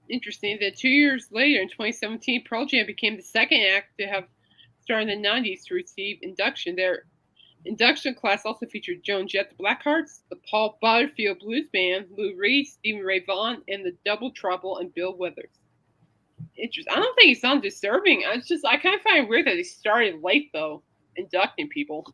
Interesting that 2 years later, in 2017, Pearl Jam became the second act to have started in the 90s to receive induction. Their induction class also featured Joan Jett, the Blackhearts, the Paul Butterfield Blues Band, Lou Reed, Stevie Ray Vaughan, and the Double Trouble, and Bill Withers. Interesting. I don't think it sounds disturbing. I kind of find it weird that they started late though, inducting people.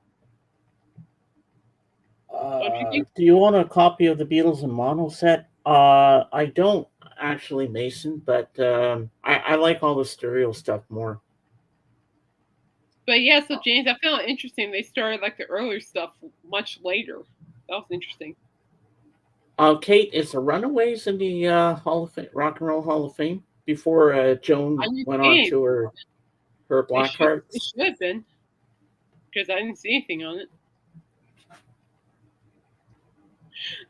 Do you want a copy of the Beatles in mono set? I don't actually, Mason, but I like all the stereo stuff more. But yeah, so James, I found it interesting. They started like the earlier stuff much later. That was interesting. Cait, is the Runaways in the Hall of Fame, Rock and Roll Hall of Fame before Joan went on to her Black Hearts? It should have been, because I didn't see anything on it.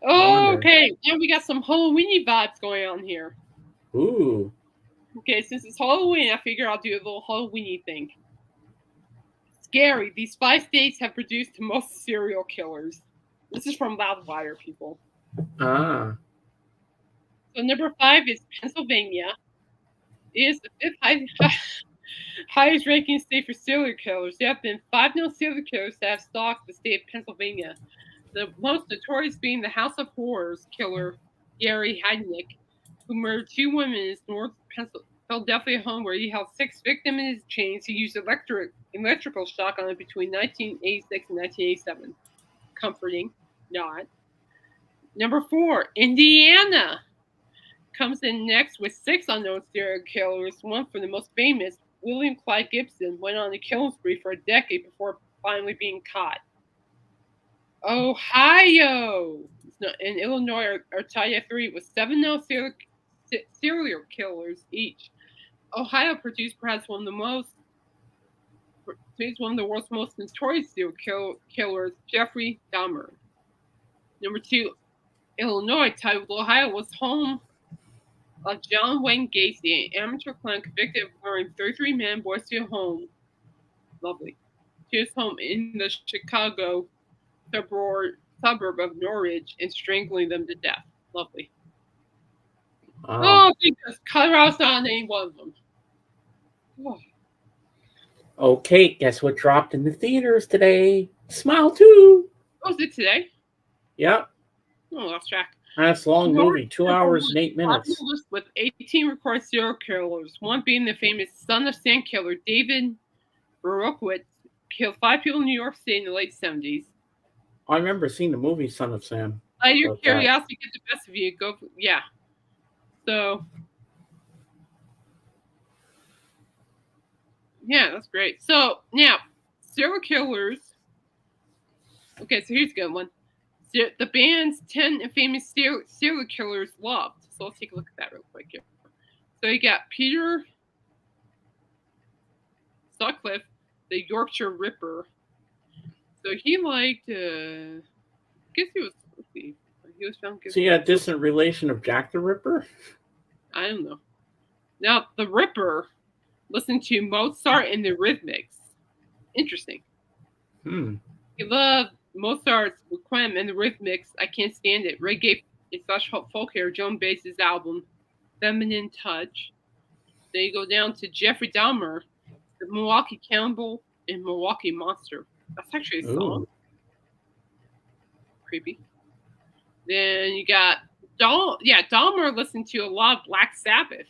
Okay, now we got some Halloweeny vibes going on here. Ooh. Okay, since it's Halloween, I figure I'll do a little Halloweeny thing. Scary. These 5 states have produced the most serial killers. This is from Loudwire, people. Ah. So number 5 is Pennsylvania. It is the 5th highest ranking state for serial killers. There have been 5 known serial killers that have stalked the state of Pennsylvania. The most notorious being the House of Horrors killer Gary Heidnik, who murdered 2 women in his North Philadelphia home where he held 6 victims in his chains. He used electrical shock on them between 1986 and 1987. Comforting, not. Number 4, Indiana comes in next with 6 unknown serial killers. One for the most famous, William Clyde Gibson, went on a killing spree for a decade before finally being caught. Ohio. In Illinois are tied at 3 with 7 known serial killers each. Ohio produced perhaps one of the world's most notorious serial killers, Jeffrey Dahmer. Number 2, Illinois, tied with Ohio, was home of John Wayne Gacy, an amateur clown convicted of luring 33 men and boys to a home. Lovely. To his home in the Chicago suburb of Norridge and strangling them to death. Lovely. Oh, because Colorado's not any one of them. Oh. Okay, guess what dropped in the theaters today? Smile 2. Oh, is it today? Yep. Oh, lost track. That's a long movie, 2 hours and 8 minutes. With 18 recorded serial killers, one being the famous Son of Sam killer, David Berkowitz, killed 5 people in New York State in the late 70s. I remember seeing the movie Son of Sam. Let your curiosity get the best of you. Yeah. So, yeah, that's great. So, now, serial killers. Okay, so here's a good one. The band's 10 famous serial killers loved. So let's take a look at that real quick here. So you got Peter Sutcliffe, the Yorkshire Ripper. So he liked, I guess he was, let's see, he was found guilty. So you got a distant relation of Jack the Ripper? I don't know. Now, the Ripper listened to Mozart and the Rhythmics. Interesting. He loved Mozart's Requiem and the Rhythmics. I Can't Stand It. Reggae / folk hair. Joan Baez's album, Feminine Touch. Then you go down to Jeffrey Dahmer, the Milwaukee Cannibal and Milwaukee Monster. That's actually a song. Ooh. Creepy. Then you got Dahmer listened to a lot of Black Sabbath.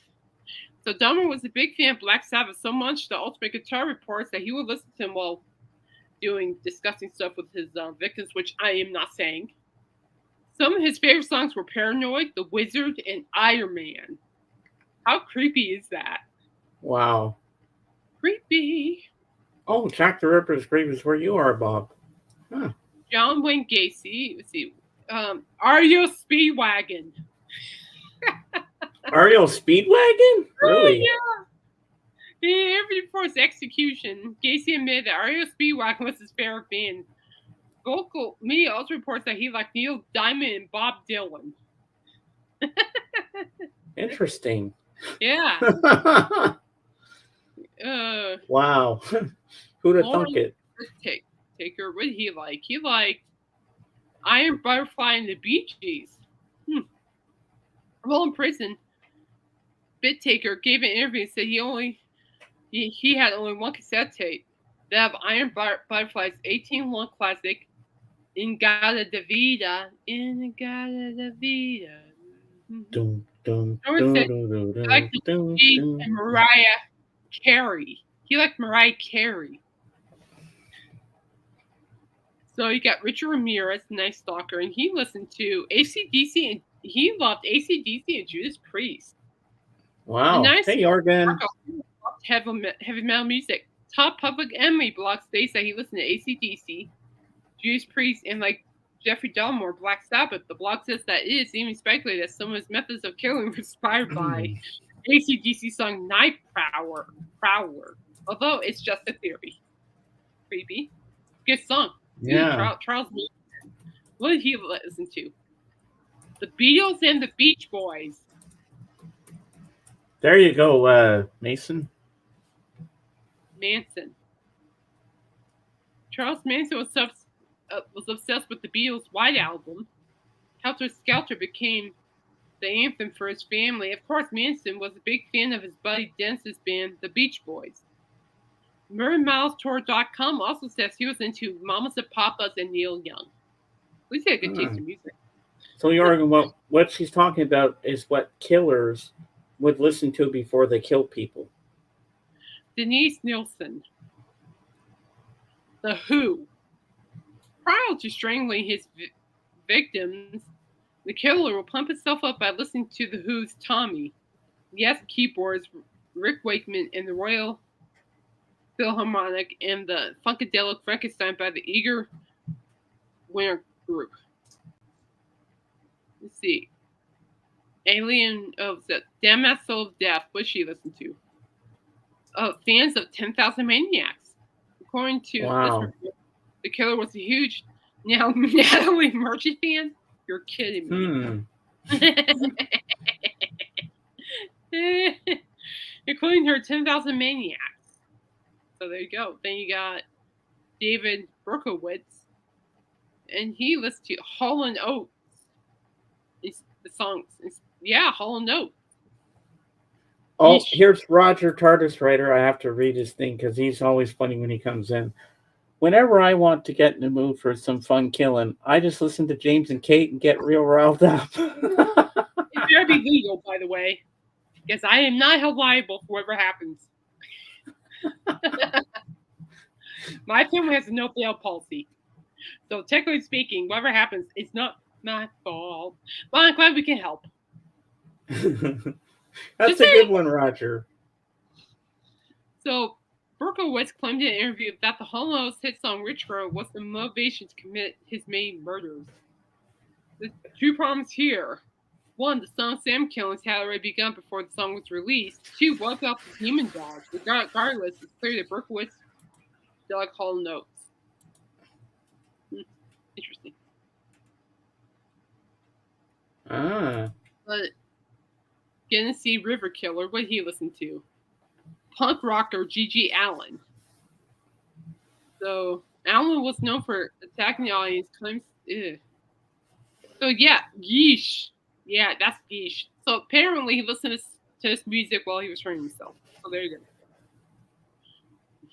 So Dahmer was a big fan of Black Sabbath so much the Ultimate Guitar reports that he would listen to him while doing disgusting stuff with his victims, which I am not saying. Some of his favorite songs were Paranoid, The Wizard, and Iron Man. How creepy is that? Wow. Creepy. Oh, Jack the Ripper is great as where you are, Bob. Huh. John Wayne Gacy. Let's see. REO Speedwagon. REO Speedwagon? Really? Oh, yeah. Before his execution, Gacy admitted that REO Speedwagon was his favorite band. Local media also reports that he liked Neil Diamond and Bob Dylan. Interesting. Yeah. Wow. Who'd have thunk it? Taker, what did he like? He liked Iron Butterfly and the Bee Gees. While in prison, Bit Taker gave an interview and said he had only one cassette tape. That of Iron Butterfly's 18-1 classic, In Gata da Vida. In Gata da Vida. Dun, Dun, Someone dun, said dun, dun, he liked dun, Jane dun. and Mariah Carey. He liked Mariah Carey. So you got Richard Ramirez, Night Stalker, and he listened to AC/DC, and he loved AC/DC and Judas Priest. Wow. Nice. Hey, Oregon. Heavy metal music. Top Public Enemy blog states that he listened to AC/DC, Judas Priest, and like Jeffrey Dahmer, Black Sabbath. The blog says that it is even speculated that some of his methods of killing were inspired by AC/DC song Night Prowler. Although it's just a theory. Creepy. Good song. Yeah. Charles Manson. What did he listen to? The Beatles and the Beach Boys. There you go, Mason. Manson. Charles Manson was obsessed with the Beatles' White Album. Helter Skelter became the anthem for his family. Of course, Manson was a big fan of his buddy Dennis's band, the Beach Boys. MurrayMilesTour.com also says he was into Mamas and Papas and Neil Young. At least he had a good taste in music. So, Oregon, what she's talking about is what killers would listen to before they kill people. Denise Nielsen. The Who. Prior to strangling his victims, the killer will pump himself up by listening to The Who's Tommy. Yes, keyboards, Rick Wakeman, and the Royal Philharmonic, and the Funkadelic Frankenstein by the Eager Winter Group. Let's see. Alien of the Damn That Soul of Death. What she listened to? Fans of 10,000 Maniacs. According to this report, the killer was a huge Natalie Merchant fan. You're kidding me. Including her 10,000 Maniacs. So there you go. Then you got David Berkowitz, and he listened to Hall & Oates. The songs. Yeah, Hall & Oates. Oh, here's Roger TARDIS Writer. I have to read his thing because he's always funny when he comes in. Whenever I want to get in the mood for some fun killing, I just listen to James and Cait and get real riled up. It better be legal, by the way, because I am not held liable for whatever happens. My family has a no bail policy. So technically speaking, whatever happens, it's not my fault. But I'm glad we can help. That's a good one, Roger. So Berkowitz claimed in an interview that the Hall & Oates hit song Rich Girl was the motivation to commit his main murders. The two problems here. One, the song Sam Killings had already begun before the song was released. Two, what about the Demon Dogs? Regardless, it's clear that Berkowitz dug Hall & Oates. Interesting. But Genesee River Killer, what did he listen to? Punk rocker G.G. Allen. So Allen was known for attacking the audience. So yeah, yeesh. Yeah, that's yeesh. So apparently he listened to his music while he was hurting himself. So there you go.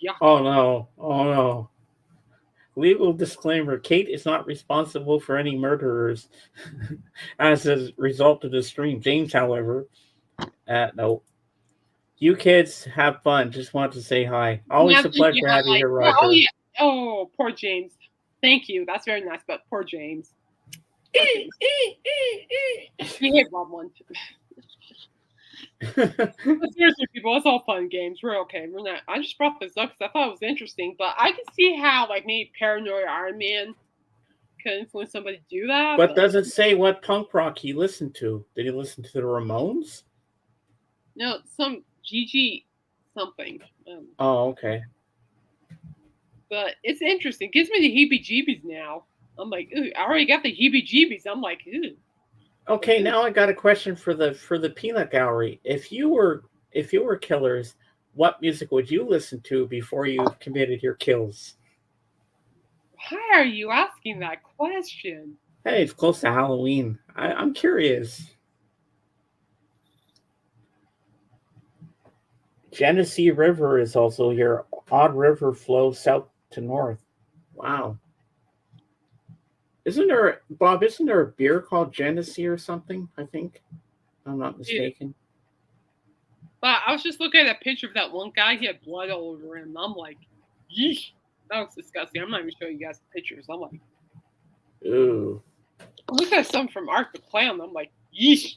Yuck. Oh no. Legal disclaimer, Cait is not responsible for any murderers as a result of the stream. James, however, no. You kids have fun. Just wanted to say hi. Always a pleasure to have you here, Roger. Oh, yeah. Oh, poor James. Thank you. That's very nice, but poor James. He hit Rob one. Seriously, people, it's all fun games. We're okay. We're not. I just brought this up because I thought it was interesting, but I can see how, like, maybe Paranoid Iron Man could influence somebody to do that. But does it say what punk rock he listened to? Did he listen to the Ramones? No, some GG something. Oh, okay. But it's interesting. It gives me the heebie-jeebies now. I'm like, ooh, I already got the heebie-jeebies. I'm like, ooh. Okay, now I got a question for the peanut gallery. If you were killers, what music would you listen to before you committed your kills? Why are you asking that question? Hey, it's close to Halloween. I'm curious. Genesee River is also here. Odd river flows south to north. Wow. Isn't there a beer called Genesee or something, I think? I'm not mistaken. But I was just looking at a picture of that one guy. He had blood all over him. I'm like, yeesh. That looks disgusting. I'm not even showing you guys pictures. I'm like, Ooh. look at something from Art the Clown. I'm like, yeesh.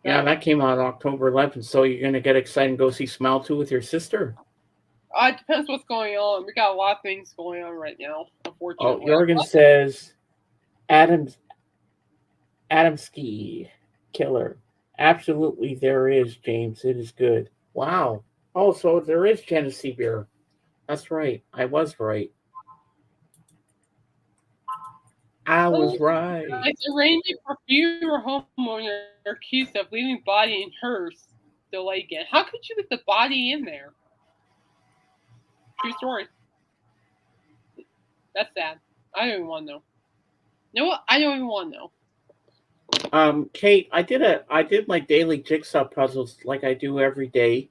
Yeah, that came out October 11th. So you're going to get excited and go see Smile 2 with your sister? It depends what's going on. We got a lot of things going on right now, unfortunately. Oh, Jorgen says Adamski Killer. Absolutely, there is, James. It is good. Wow. Oh, so there is Genesee beer. That's right. I was right. I was right. It's arranging for funeral homeowner accused of leaving body in hearse delay again. How could you leave the body in there? True story. That's sad. I don't even want to know. You know what? I don't even want to know. Cait, I did my daily jigsaw puzzles like I do every day,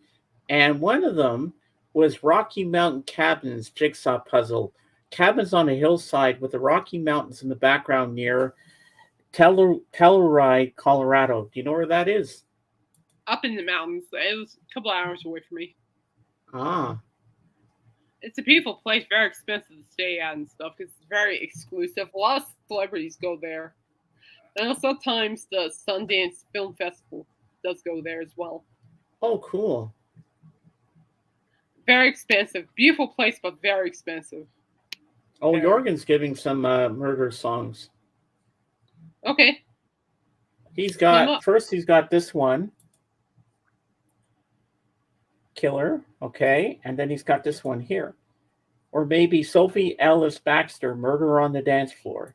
and one of them was Rocky Mountain Cabins jigsaw puzzle. Cabins on a hillside with the Rocky Mountains in the background near Telluride, Colorado. Do you know where that is? Up in the mountains. It was a couple hours away from me. Ah. It's a beautiful place, very expensive to stay at and stuff. It's very exclusive. A lot of celebrities go there. And sometimes the Sundance Film Festival does go there as well. Oh, cool. Very expensive. Beautiful place, but very expensive. Oh, Jorgen's giving some murder songs. Okay. He's got this one. Killer, okay, and then he's got this one here. Or maybe Sophie Ellis Baxter, Murder on the Dance Floor.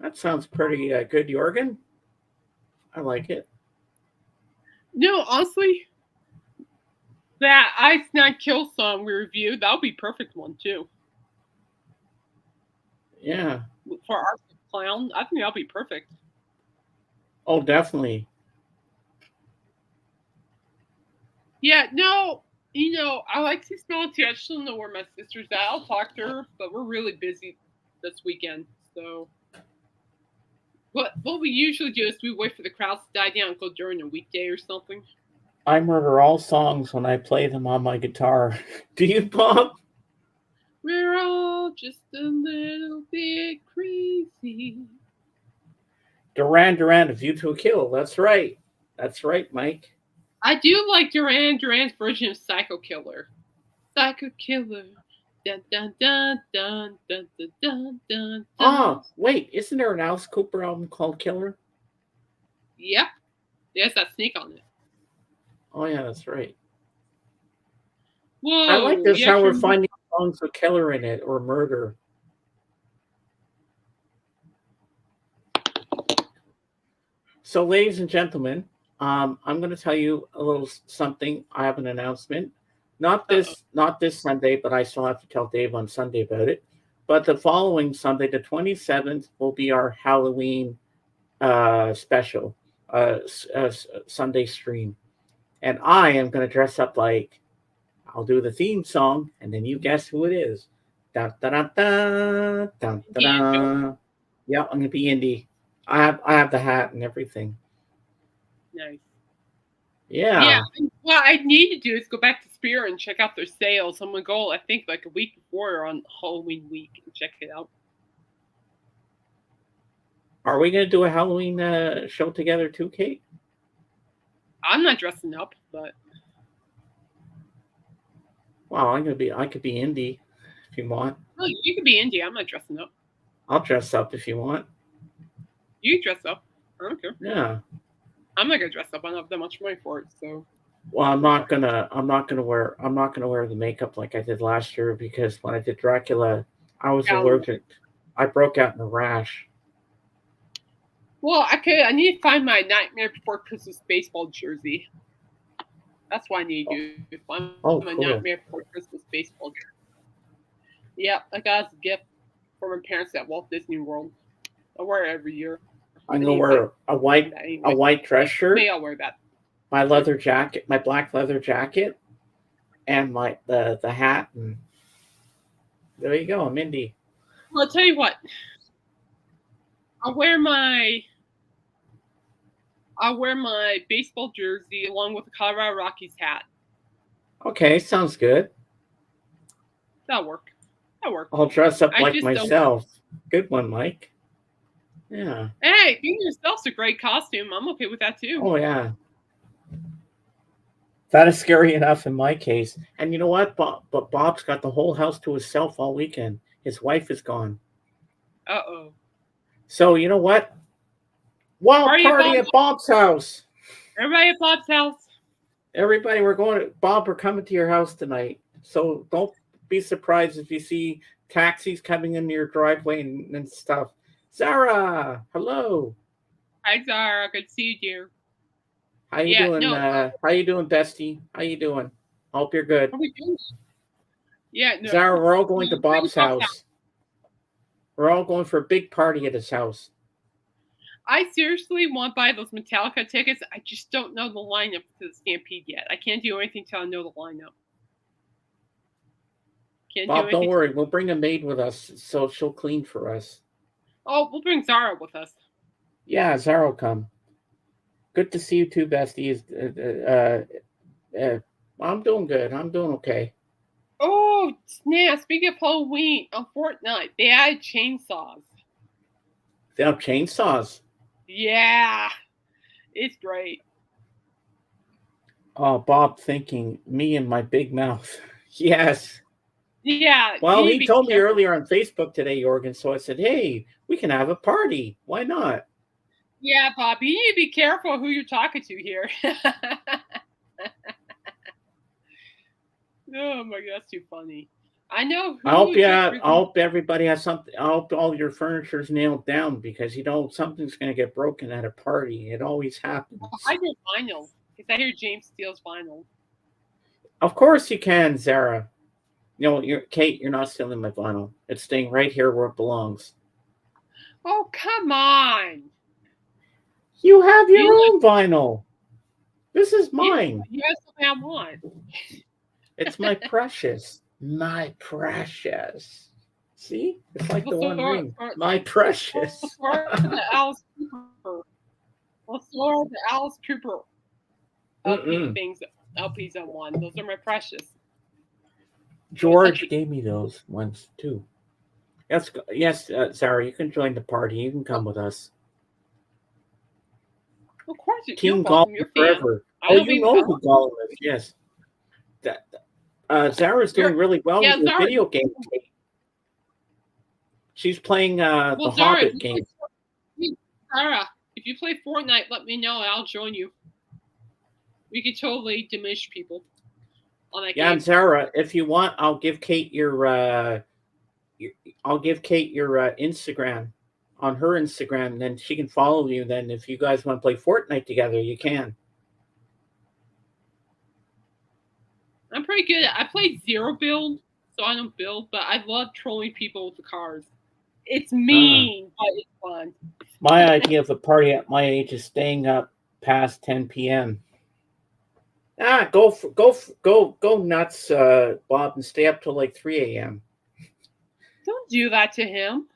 That sounds pretty good, Jorgen. I like it. No, honestly, that Ice Not Kill song we reviewed, that would be a perfect one, too. Yeah. For Art the Clown, I think that would be perfect. Oh, definitely. Yeah, no, I like to smell tea. I just don't know where my sister's at. I'll talk to her, but we're really busy this weekend. So, what we usually do is we wait for the crowds to die down and go during a weekday or something. I murder all songs when I play them on my guitar. Do you, Bob? We're all just a little bit crazy. Duran Duran, A View to a Kill. That's right. That's right, Mike. I do like Duran's version of Psycho Killer. Psycho Killer. Dun, dun, dun, dun, dun, dun, dun, dun. Oh, wait. Isn't there an Alice Cooper album called Killer? Yep. There's that snake on it. Oh, yeah, that's right. Whoa. I like this, how we're finding songs with killer in it or murder. So, ladies and gentlemen, I'm going to tell you a little something. I have an announcement. Not this Sunday, but I still have to tell Dave on Sunday about it. But the following Sunday, the 27th, will be our Halloween special Sunday stream. And I am going to dress up like, I'll do the theme song, and then you guess who it is. Dun, dun, dun, dun, dun, dun, dun. Yeah, I'm going to be Indy. I have the hat and everything. Nice. Yeah. What I need to do is go back to Spear and check out their sales. I'm going to go, I think, like a week before on Halloween week and check it out. Are we going to do a Halloween show together too, Cait? I'm not dressing up, but... Wow, I could be Indy if you want. Oh, you could be Indy. I'm not dressing up. I'll dress up if you want. You can dress up. I don't care. Yeah. I'm not gonna dress up. I don't have that much money for it, so. Well, I'm not gonna wear the makeup like I did last year because when I did Dracula, I was allergic. I broke out in a rash. Well, I need to find my Nightmare Before Christmas baseball jersey. That's what I need to do. Find my Nightmare Before Christmas baseball jersey. Yeah, I got as a gift from my parents at Walt Disney World. I wear it every year. I'm gonna wear a white dress shirt. Maybe I'll wear that. My leather jacket, my black leather jacket, and the hat, and there you go. I'm Indy. Well, I'll tell you what. I'll wear my I'll wear my baseball jersey along with the Colorado Rockies hat. Okay, sounds good. That'll work. I'll dress up I like just myself. Good one, Mike. Yeah. Hey, being yourself's a great costume. I'm okay with that too. Oh, yeah. That is scary enough in my case. And you know what? But Bob's got the whole house to himself all weekend. His wife is gone. Uh-oh. So you know what? Wild party at Bob's house. Everybody at Bob's house. Everybody, we're coming to your house tonight. So don't be surprised if you see taxis coming into your driveway and stuff. Zara, hello. Hi, Zara. Good to see you, dear. How you doing? How you doing, bestie? How you doing? Hope you're good. How are we doing? Yeah, no. Zara, we're all going to Bob's house. We're all going for a big party at his house. I seriously want to buy those Metallica tickets. I just don't know the lineup to the Stampede yet. I can't do anything till I know the lineup. Bob, don't worry. We'll bring a maid with us, so she'll clean for us. Oh, we'll bring Zara with us. Yeah, Zara will come. Good to see you too, besties. I'm doing good. I'm doing okay. Oh, snap. Speaking of Halloween, on Fortnite, they added chainsaws. They have chainsaws? Yeah. It's great. Oh, Bob thinking, me and my big mouth. Yes. Yeah. Well, he told me earlier on Facebook today, Jorgen, so I said, hey, we can have a party. Why not? Yeah, Bob, you need to be careful who you're talking to here. Oh my God, that's too funny. I know. I hope everybody has something. I hope all your furniture's nailed down because something's going to get broken at a party. It always happens. I hear vinyl because I hear James steals vinyl. Of course you can, Zara. Cait, you're not stealing my vinyl. It's staying right here where it belongs. Oh, come on. You have your own vinyl. This is mine. You have something I want. It's my precious. My precious. See? It's like the One Ring. My precious. Let's the Alice Cooper. Let's the Alice Cooper LPs on one. Those are my precious. George gave me those ones too. Yes, Zara, you can join the party. You can come with us. Of course, King Gollum forever. Oh, you know who Gollum is? Yes. Zara's doing really well with the video game. She's playing the Hobbit game. Zara, if you play Fortnite, let me know. I'll join you. We could totally diminish people on that game. And Zara, if you want, I'll give Cait your Instagram. On her Instagram, then she can follow you. Then, if you guys want to play Fortnite together, you can. I'm pretty good. I play zero build, so I don't build, but I love trolling people with the cars. It's mean, but it's fun. My idea of a party at my age is staying up past 10 p.m. Go nuts, Bob, and stay up till like 3 a.m. Don't do that to him.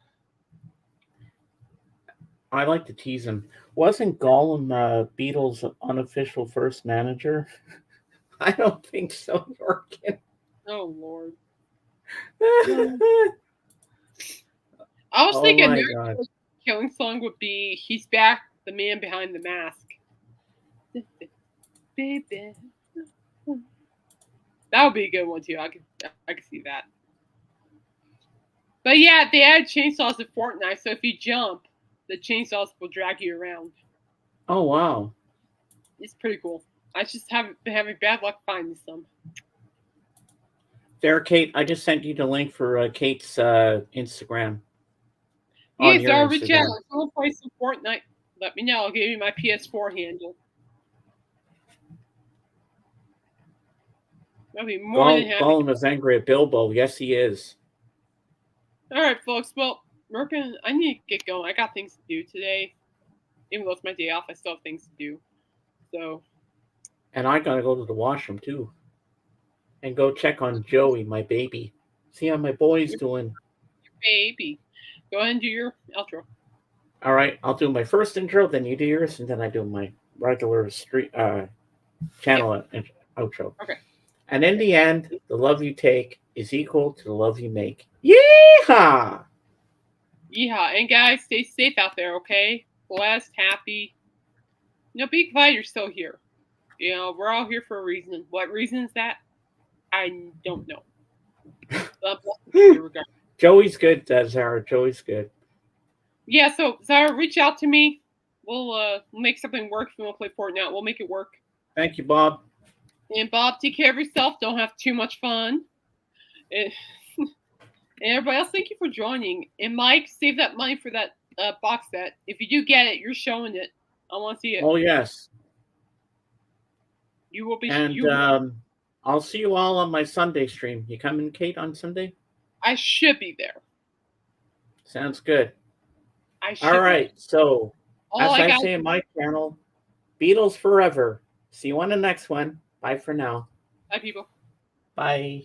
I like to tease him. Wasn't Gollum Beatles' unofficial first manager? I don't think so, Jorgen. Oh, Lord. I was thinking their killing song would be He's Back, the Man Behind the Mask. Baby. That would be a good one, too. I could see that. But yeah, they added chainsaws in Fortnite, so if you jump, the chainsaws will drag you around. Oh, wow. It's pretty cool. I just haven't been having bad luck finding some. There, Cait, I just sent you the link for Cait's Instagram. Yes, I'll reach out. If you want to play some Fortnite, let me know. I'll give you my PS4 handle. I'll be more than happy. Gollum is angry at Bilbo. Yes, he is. All right, folks. Well, I need to get going. I got things to do today. Even though it's my day off, I still have things to do. So. And I gotta go to the washroom too. And go check on Joey, my baby. See how my boy's doing. Your baby. Go ahead and do your outro. All right, I'll do my first intro, then you do yours, and then I do my regular street channel outro. Okay. And in the end, the love you take is equal to the love you make. Yeehaw! Yeah, and guys, stay safe out there, okay? Blessed, happy. Be glad you're still here. We're all here for a reason. What reason is that? I don't know. Here we go. Joey's good, Zara. Joey's good. Yeah, so Zara, reach out to me. We'll make something work. If you want to play Fortnite, we'll make it work. Thank you, Bob. And Bob, take care of yourself. Don't have too much fun. And everybody else, thank you for joining. And Mike, save that money for that box set. If you do get it, you're showing it. I want to see it. Oh, yes. You will be. And I'll see you all on my Sunday stream. You coming, Cait, on Sunday? I should be there. Sounds good. All right. So, as I say in my channel, Beatles forever. See you on the next one. Bye for now. Bye, people. Bye.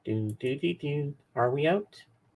Do. Are we out?